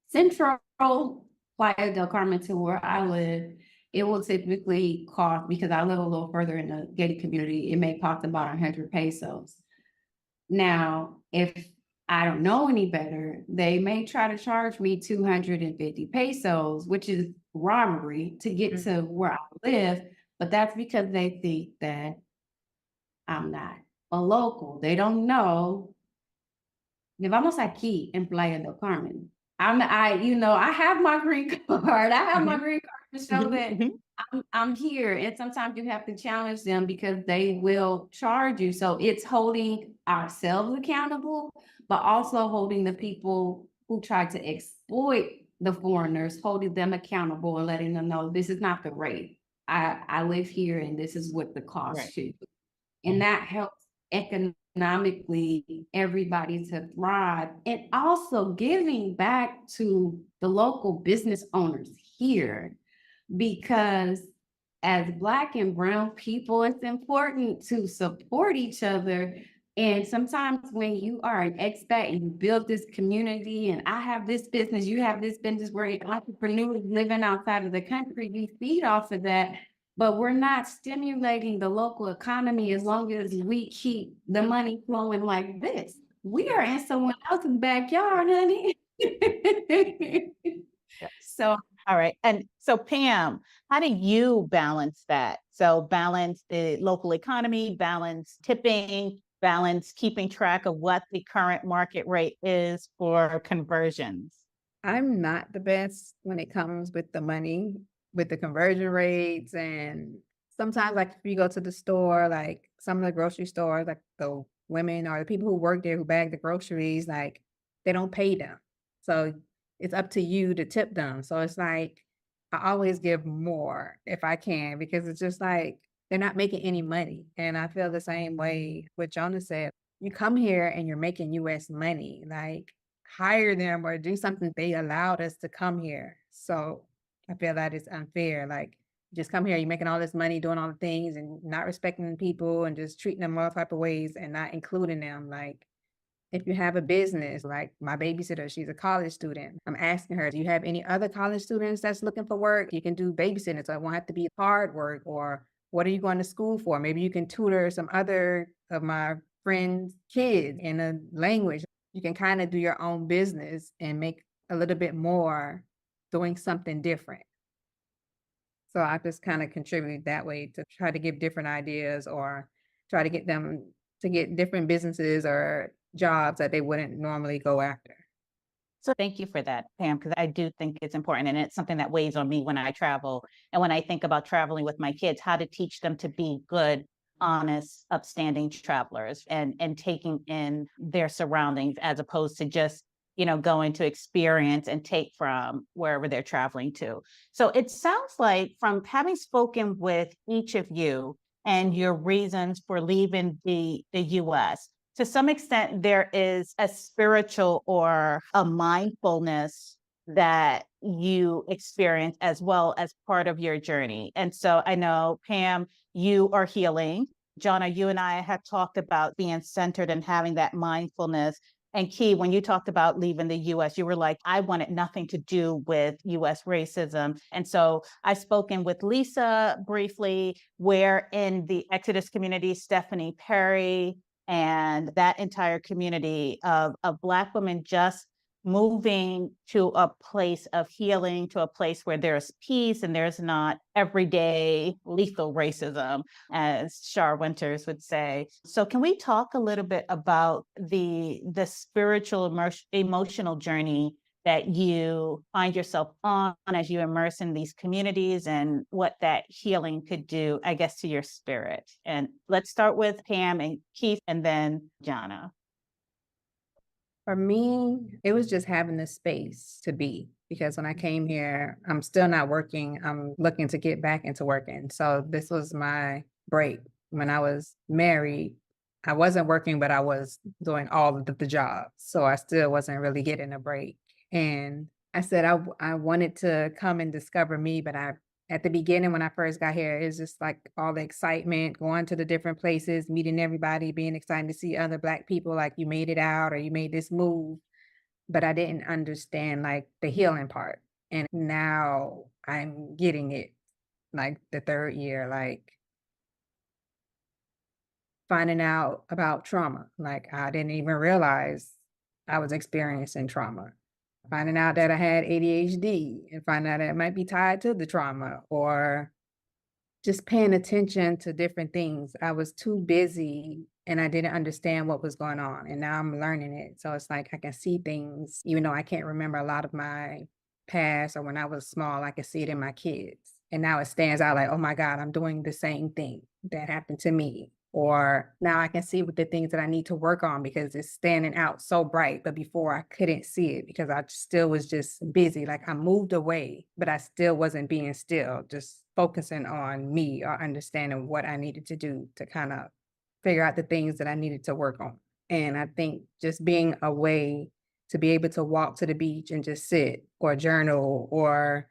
D: Central Playa del Carmen to where I live. It will typically cost, because I live a little further in the gated community, it may cost about 100 pesos. Now, if I don't know any better, they may try to charge me 250 pesos, which is robbery, to get to where I live. But that's because they think that I'm not a local. They don't know. Vivamos aquí en Playa del Carmen. I have my green card. I have my green card to show that I'm here. And sometimes you have to challenge them because they will charge you. So it's holding ourselves accountable, but also holding the people who try to exploit the foreigners, holding them accountable and letting them know this is not the rate. I live here and this is what the cost should be. And that helps economically everybody to thrive, and also giving back to the local business owners here, because as Black and brown people, it's important to support each other. And sometimes when you are an expat and you build this community, and I have this business, you have this business, where entrepreneurs living outside of the country, you feed off of that. But we're not stimulating the local economy as long as we keep the money flowing like this. We are in someone else's backyard, honey. So,
A: all right. And so, Pam, how do you balance that? So balance the local economy, balance tipping, balance keeping track of what the current market rate is for conversions.
C: I'm not the best when it comes with the money, with the conversion rates. And sometimes, like, if you go to the store, like some of the grocery stores, like the women or the people who work there who bag the groceries, like, they don't pay them. So it's up to you to tip them. So it's like, I always give more if I can, because it's just like, they're not making any money. And I feel the same way what Jonah said. You come here and you're making US money, like, hire them or do something. They allowed us to come here. So I feel that it's unfair. Like, just come here, you're making all this money, doing all the things and not respecting people and just treating them all type of ways and not including them. Like, if you have a business, like my babysitter, she's a college student. I'm asking her, do you have any other college students that's looking for work? You can do babysitting, so it won't have to be hard work. Or what are you going to school for? Maybe you can tutor some other of my friends' kids in a language. You can kind of do your own business and make a little bit more doing something different. So I just kind of contribute that way to try to give different ideas or try to get them to get different businesses or jobs that they wouldn't normally go after.
A: So thank you for that, Pam, because I do think it's important, and it's something that weighs on me when I travel. And when I think about traveling with my kids, how to teach them to be good, honest, upstanding travelers, and taking in their surroundings, as opposed to just going to experience and take from wherever they're traveling to. So it sounds like, from having spoken with each of you and your reasons for leaving the US, to some extent, there is a spiritual or a mindfulness that you experience as well as part of your journey. And so I know, Pam, you are healing. Jonna, you and I have talked about being centered and having that mindfulness. And Key, when you talked about leaving the US, you were like, I wanted nothing to do with US racism. And so I've spoken with Lisa briefly, where in the Exodus community, Stephanie Perry and that entire community of Black women just moving to a place of healing, to a place where there's peace and there's not everyday lethal racism, as Shar Winters would say. So can we talk a little bit about the spiritual emotional journey that you find yourself on as you immerse in these communities, and what that healing could do, I guess, to your spirit? And let's start with Pam and Keith and then Jonna.
C: For me, it was just having the space to be, because when I came here, I'm still not working. I'm looking to get back into working. So this was my break. When I was married, I wasn't working, but I was doing all of the jobs. So I still wasn't really getting a break. And I said I wanted to come and discover me, but at the beginning, when I first got here, it was just like all the excitement, going to the different places, meeting everybody, being excited to see other Black people, like you made it out or you made this move. But I didn't understand like the healing part. And now I'm getting it, like the third year, like finding out about trauma. Like I didn't even realize I was experiencing trauma. Finding out that I had ADHD and finding out that it might be tied to the trauma, or just paying attention to different things. I was too busy and I didn't understand what was going on. And now I'm learning it. So it's like I can see things, even though I can't remember a lot of my past, or when I was small, I could see it in my kids. And now it stands out like, oh my God, I'm doing the same thing that happened to me. Or now I can see what the things that I need to work on, because it's standing out so bright. But before I couldn't see it because I still was just busy. Like I moved away, but I still wasn't being still, just focusing on me or understanding what I needed to do to kind of figure out the things that I needed to work on. And I think just being away, to be able to walk to the beach and just sit or journal or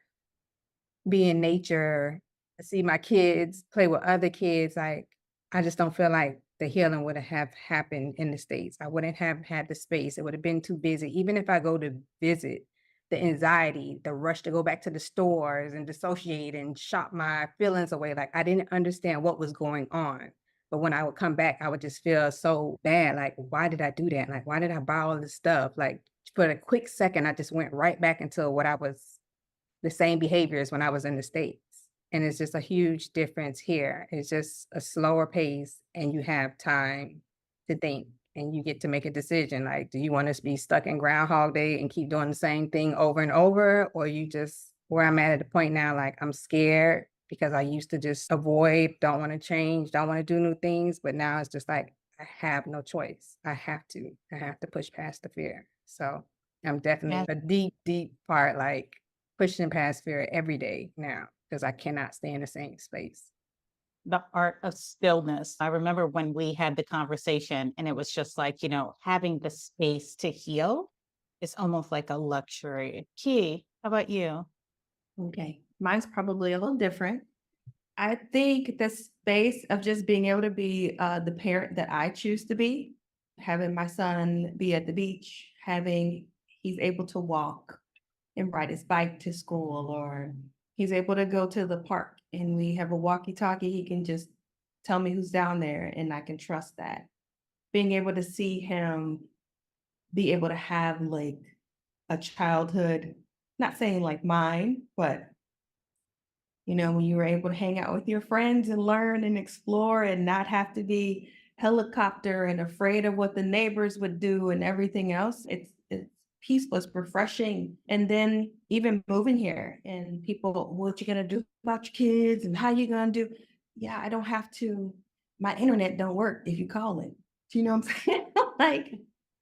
C: be in nature, see my kids, play with other kids, like I just don't feel like the healing would have happened in the States. I wouldn't have had the space. It would have been too busy. Even if I go to visit, the anxiety, the rush to go back to the stores and dissociate and shop my feelings away. Like I didn't understand what was going on. But when I would come back, I would just feel so bad. Like, why did I do that? Like, why did I buy all this stuff? Like for a quick second, I just went right back into what I was, the same behaviors when I was in the States. And it's just a huge difference here. It's just a slower pace and you have time to think and you get to make a decision. Like, do you want to be stuck in Groundhog Day and keep doing the same thing over and over? Or you just, where I'm at the point now, like I'm scared because I used to just avoid, don't want to change, don't want to do new things. But now it's just like, I have no choice. I have to push past the fear. So I'm definitely a deep, deep part, like pushing past fear every day now, because I cannot stay in the same space.
A: The art of stillness. I remember when we had the conversation, and it was just like, having the space to heal is almost like a luxury. Key, how about you?
B: Okay, mine's probably a little different. I think the space of just being able to be the parent that I choose to be, having my son be at the beach, he's able to walk and ride his bike to school, or he's able to go to the park and we have a walkie-talkie. He can just tell me who's down there and I can trust that. Being able to see him be able to have like a childhood, not saying like mine, but when you were able to hang out with your friends and learn and explore and not have to be helicopter and afraid of what the neighbors would do and everything else. It's peaceful, it's refreshing. And then even moving here and people, what you gonna do about your kids and how you gonna do? Yeah, I don't have to, my internet don't work if you call it. Do you know what I'm saying? Like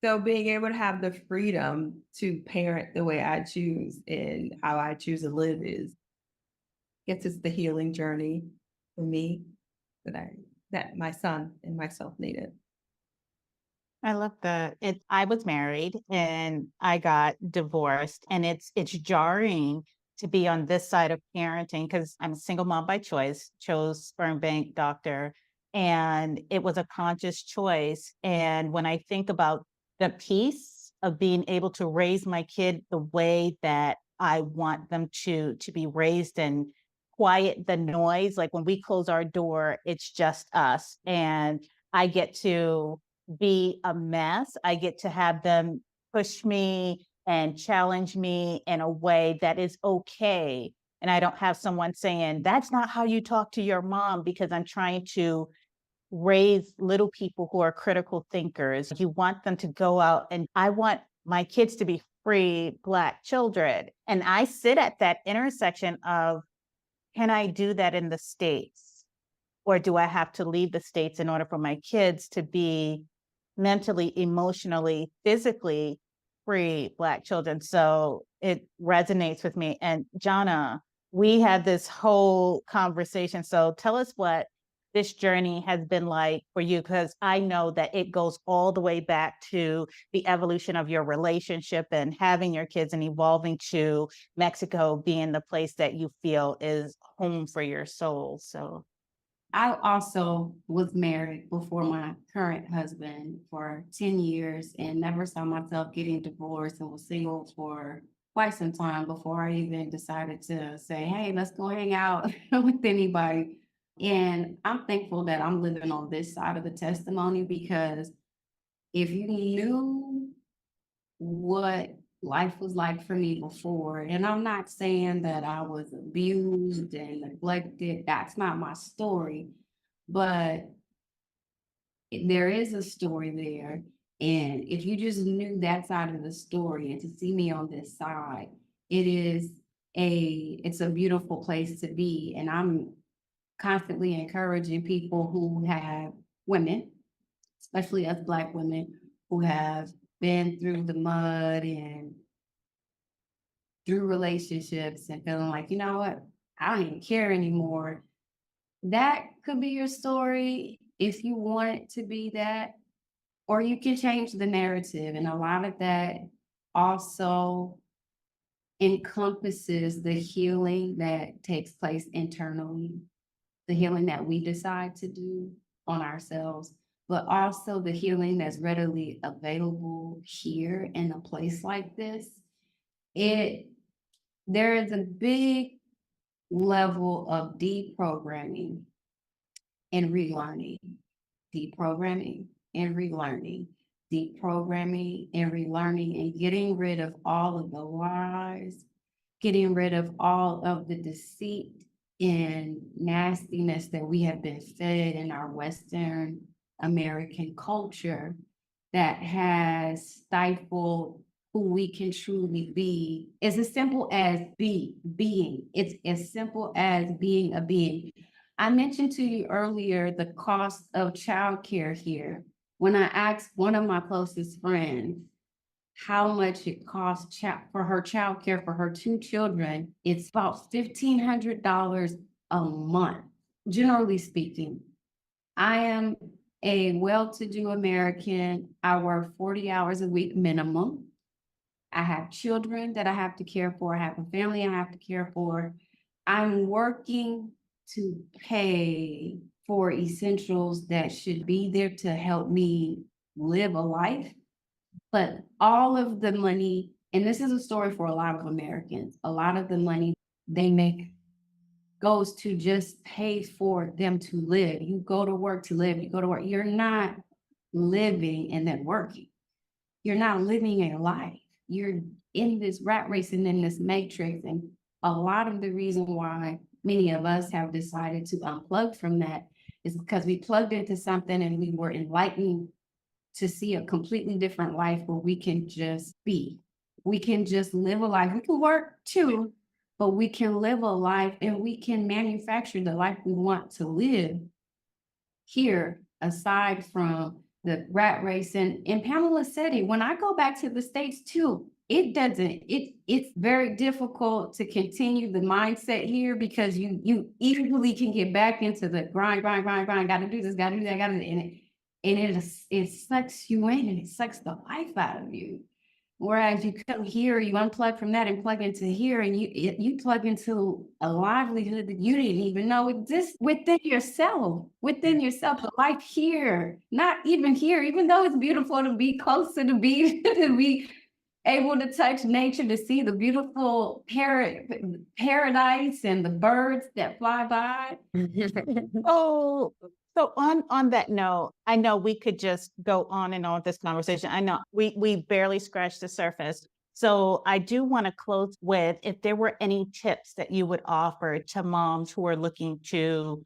B: So being able to have the freedom to parent the way I choose and how I choose to live is, guess it's the healing journey for me that my son and myself needed.
A: I love that. I was married and I got divorced, and it's jarring to be on this side of parenting because I'm a single mom by choice, chose sperm bank doctor, and it was a conscious choice. And when I think about the peace of being able to raise my kid the way that I want them to be raised and quiet the noise, like when we close our door, it's just us. And I get to be a mess. I get to have them push me and challenge me in a way that is okay. And I don't have someone saying, that's not how you talk to your mom, because I'm trying to raise little people who are critical thinkers. You want them to go out, and I want my kids to be free Black children. And I sit at that intersection of, can I do that in the States? Or do I have to leave the States in order for my kids to be mentally, emotionally, physically free Black children? So it resonates with me. And Jana, we had this whole conversation. So tell us what this journey has been like for you, because I know that it goes all the way back to the evolution of your relationship and having your kids and evolving to Mexico being the place that you feel is home for your soul. So
D: I also was married before my current husband for 10 years and never saw myself getting divorced, and was single for quite some time before I even decided to say, hey, let's go hang out with anybody. And I'm thankful that I'm living on this side of the testimony, because if you knew what life was like for me before, and I'm not saying that I was abused and neglected, that's not my story, but there is a story there. And if you just knew that side of the story, and to see me on this side, it's a beautiful place to be. And I'm constantly encouraging people who have women, especially us Black women, who have been through the mud and through relationships and feeling like, you know what, I don't even care anymore. That could be your story if you want it to be that, or you can change the narrative. And a lot of that also encompasses the healing that takes place internally, the healing that we decide to do on ourselves, but also the healing that's readily available here in a place like this. It There is a big level of deprogramming and relearning, deprogramming and relearning, deprogramming and relearning, and getting rid of all of the lies, getting rid of all of the deceit and nastiness that we have been fed in our Western American culture that has stifled who we can truly be. It's as simple as being. It's as simple as being a being. I mentioned to you earlier the cost of childcare here. When I asked one of my closest friends how much it costs for her childcare for her two children, it's about $1,500 a month, generally speaking. I am a well-to-do American. I work 40 hours a week minimum. I have children that I have to care for. I have a family I have to care for. I'm working to pay for essentials that should be there to help me live a life. But all of the money, and this is a story for a lot of Americans, a lot of the money they make goes to just pay for them to live. You go to work to live, you go to work. You're not living and then working. You're not living a life. You're in this rat race and in this matrix. And a lot of the reason why many of us have decided to unplug from that is because we plugged into something and we were enlightened to see a completely different life where we can just be. We can just live a life. We can work too, but we can live a life and we can manufacture the life we want to live here, aside from the rat race. And Pamela said it, when I go back to the States too, it's very difficult to continue the mindset here because you easily can get back into the grind, gotta do this, gotta do that, it sucks you in and it sucks the life out of you. Whereas you come here, you unplug from that and plug into here, and you plug into a livelihood that you didn't even know exists within yourself. The life here, not even here, even though it's beautiful to be closer to be to be able to touch nature, to see the beautiful paradise and the birds that fly by.
A: Oh, so on that note, I know we could just go on and on with this conversation. I know we barely scratched the surface. So I do want to close with if there were any tips that you would offer to moms who are looking to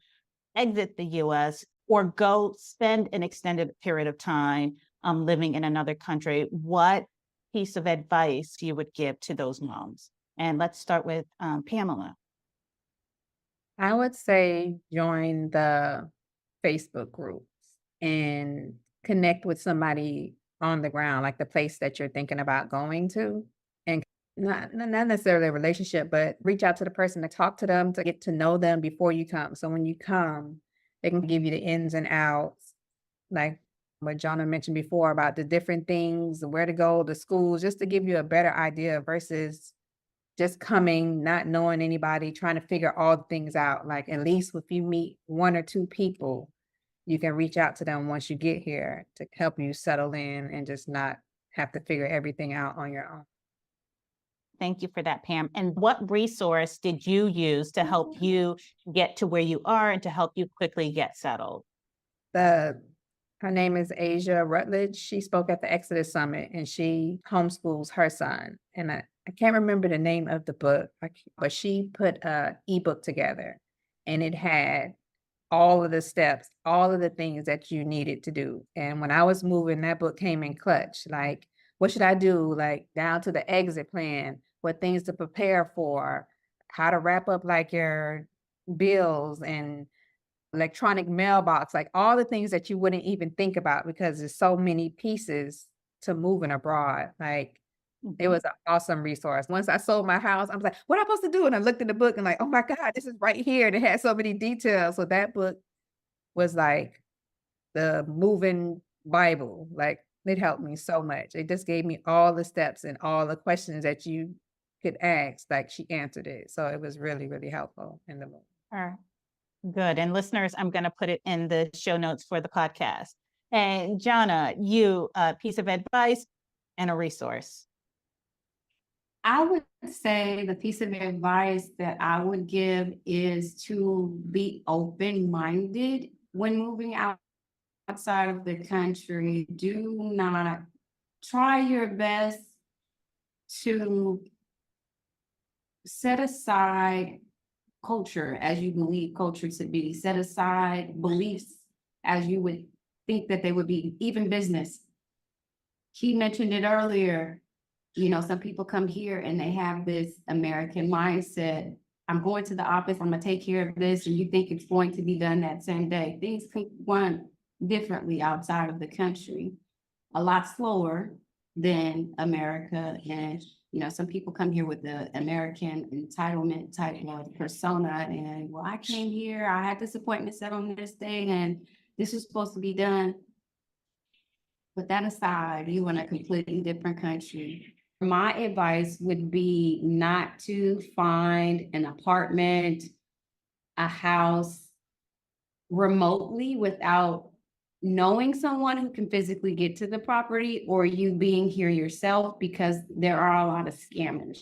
A: exit the US or go spend an extended period of time living in another country, what piece of advice you would give to those moms? And let's start with Pamela.
C: I would say join the Facebook groups and connect with somebody on the ground, like the place that you're thinking about going to. And not necessarily a relationship, but reach out to the person to talk to them, to get to know them before you come. So when you come, they can give you the ins and outs, like what Jonna mentioned before about the different things, where to go, the schools, just to give you a better idea versus just coming, not knowing anybody, trying to figure all things out. Like at least if you meet one or two people, you can reach out to them once you get here to help you settle in and just not have to figure everything out on your own.
A: Thank you for that, Pam. And what resource did you use to help you get to where you are and to help you quickly get settled?
C: Her name is Aisha Rutledge. She spoke at the Exodus Summit and she homeschools her son. And I can't remember the name of the book, but she put an ebook together and it had all of the steps, all of the things that you needed to do. And when I was moving, that book came in clutch. Like, what should I do? Like down to the exit plan, what things to prepare for, how to wrap up like your bills and electronic mailbox, like all the things that you wouldn't even think about because there's so many pieces to moving abroad. Like it was an awesome resource. Once I sold my house, I was like, what am I supposed to do? And I looked in the book and like, oh my God, this is right here. And it had so many details. So that book was like the moving Bible. Like it helped me so much. It just gave me all the steps and all the questions that you could ask. Like she answered it. So it was really, really helpful in the move.
A: All right. Good. And listeners, I'm going to put it in the show notes for the podcast. And Jonna, you, a piece of advice and a resource.
D: I would say the piece of advice that I would give is to be open-minded when moving outside of the country. Do not try your best to set aside culture as you believe culture to be, set aside beliefs as you would think that they would be, even business. He mentioned it earlier. You know, some people come here and they have this American mindset. I'm going to the office, I'm gonna take care of this, and you think it's going to be done that same day. Things can run differently outside of the country, a lot slower than America. And you know, some people come here with the American entitlement type of persona, and well, I came here, I had this appointment set on this day, and this is supposed to be done. Put that aside, you in a completely different country. My advice would be not to find an apartment, a house remotely without knowing someone who can physically get to the property, or you being here yourself, because there are a lot of scammers.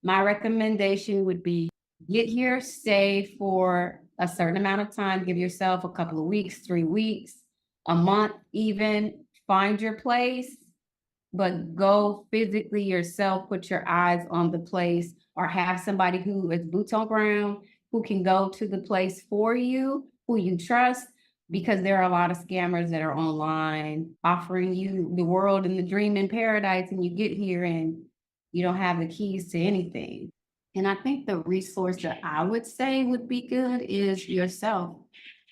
D: My recommendation would be get here, stay for a certain amount of time, give yourself a couple of weeks, 3 weeks, a month even, find your place, but go physically yourself, put your eyes on the place, or have somebody who is boots on ground, who can go to the place for you, who you trust, because there are a lot of scammers that are online offering you the world and the dream in paradise, and you get here and you don't have the keys to anything. And I think the resource that I would say would be good is yourself.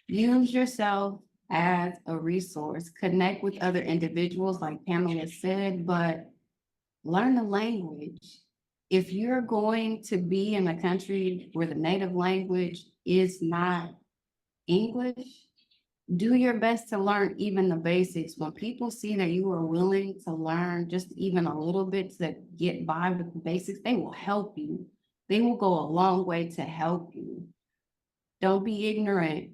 D: Use yourself, as a resource. Connect with other individuals, like Pamela said, but learn the language. If you're going to be in a country where the native language is not English, do your best to learn even the basics. When people see that you are willing to learn just even a little bit to get by with the basics, they will help you. They will go a long way to help you. Don't be ignorant,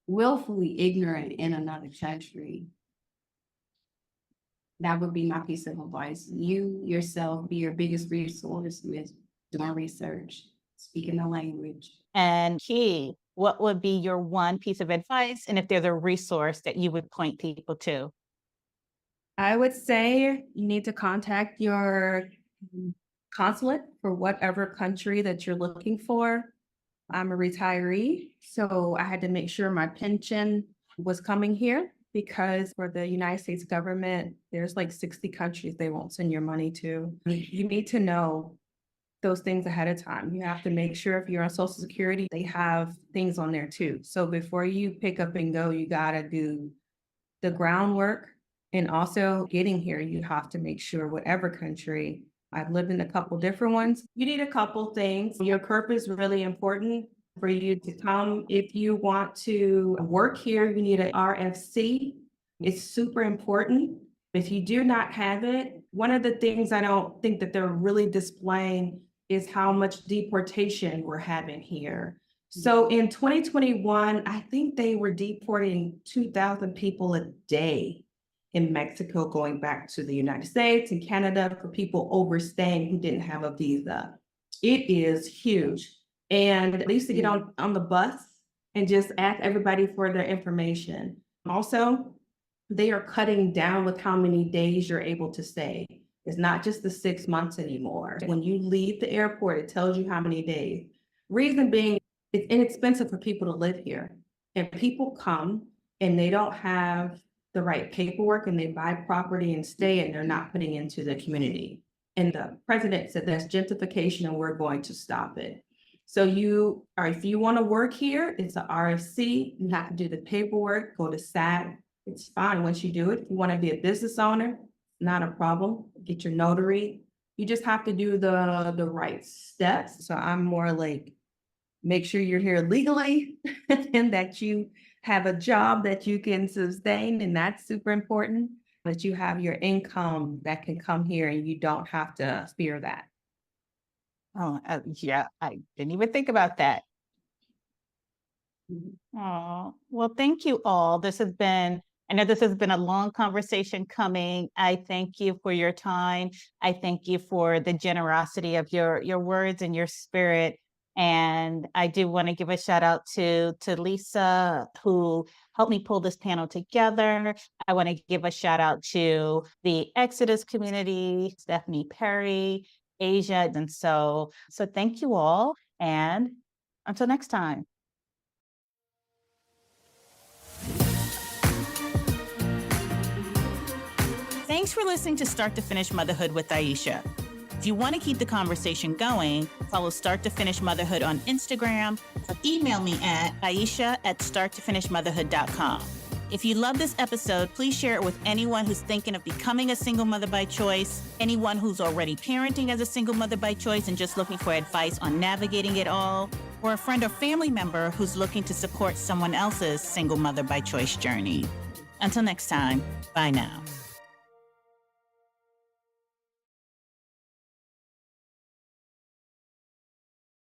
D: willfully ignorant in another country. That would be my piece of advice. You yourself be your biggest resource with doing research, speaking the language.
A: And Key, what would be your one piece of advice? And if there's a resource that you would point people to?
B: I would say you need to contact your consulate for whatever country that you're looking for. I'm a retiree, so I had to make sure my pension was coming here, because for the United States government, there's like 60 countries they won't send your money to. You need to know those things ahead of time. You have to make sure if you're on Social Security, they have things on there too. So before you pick up and go, you gotta do the groundwork. And also getting here, you have to make sure whatever country, I've lived in a couple different ones, you need a couple things. Your CURP is really important for you to come. If you want to work here, you need an RFC. It's super important. If you do not have it, one of the things I don't think that they're really displaying is how much deportation we're having here. So in 2021, I think they were deporting 2,000 people a day in Mexico, going back to the United States and Canada for people overstaying who didn't have a visa. It is huge. And I used to get on the bus and just ask everybody for their information. Also, they are cutting down with how many days you're able to stay. It's not just the 6 months anymore. When you leave the airport, it tells you how many days. Reason being, it's inexpensive for people to live here. And people come and they don't have the right paperwork and they buy property and stay, and they're not putting into the community. And the president said that's gentrification and we're going to stop it. So if you want to work here, it's an RFC. You have to do the paperwork, go to SAT. It's fine once you do it. If you want to be a business owner, not a problem. Get your notary. You just have to do the right steps. So I'm more like, make sure you're here legally and that you have a job that you can sustain. And that's super important, that you have your income that can come here and you don't have to fear that.
A: Oh, yeah, I didn't even think about that. Oh, well, thank you all. I know this has been a long conversation coming. I thank you for your time. I thank you for the generosity of your words and your spirit. And I do want to give a shout out to Lisa, who helped me pull this panel together. I want to give a shout out to the Exodus community, Stephanie Perry, Asia. And so thank you all. And until next time. Thanks for listening to Start to Finish Motherhood with Aisha. If you want to keep the conversation going, follow Start to Finish Motherhood on Instagram or email me at aisha@starttofinishmotherhood.com. If you love this episode, please share it with anyone who's thinking of becoming a single mother by choice, anyone who's already parenting as a single mother by choice and just looking for advice on navigating it all, or a friend or family member who's looking to support someone else's single mother by choice journey. Until next time, bye now.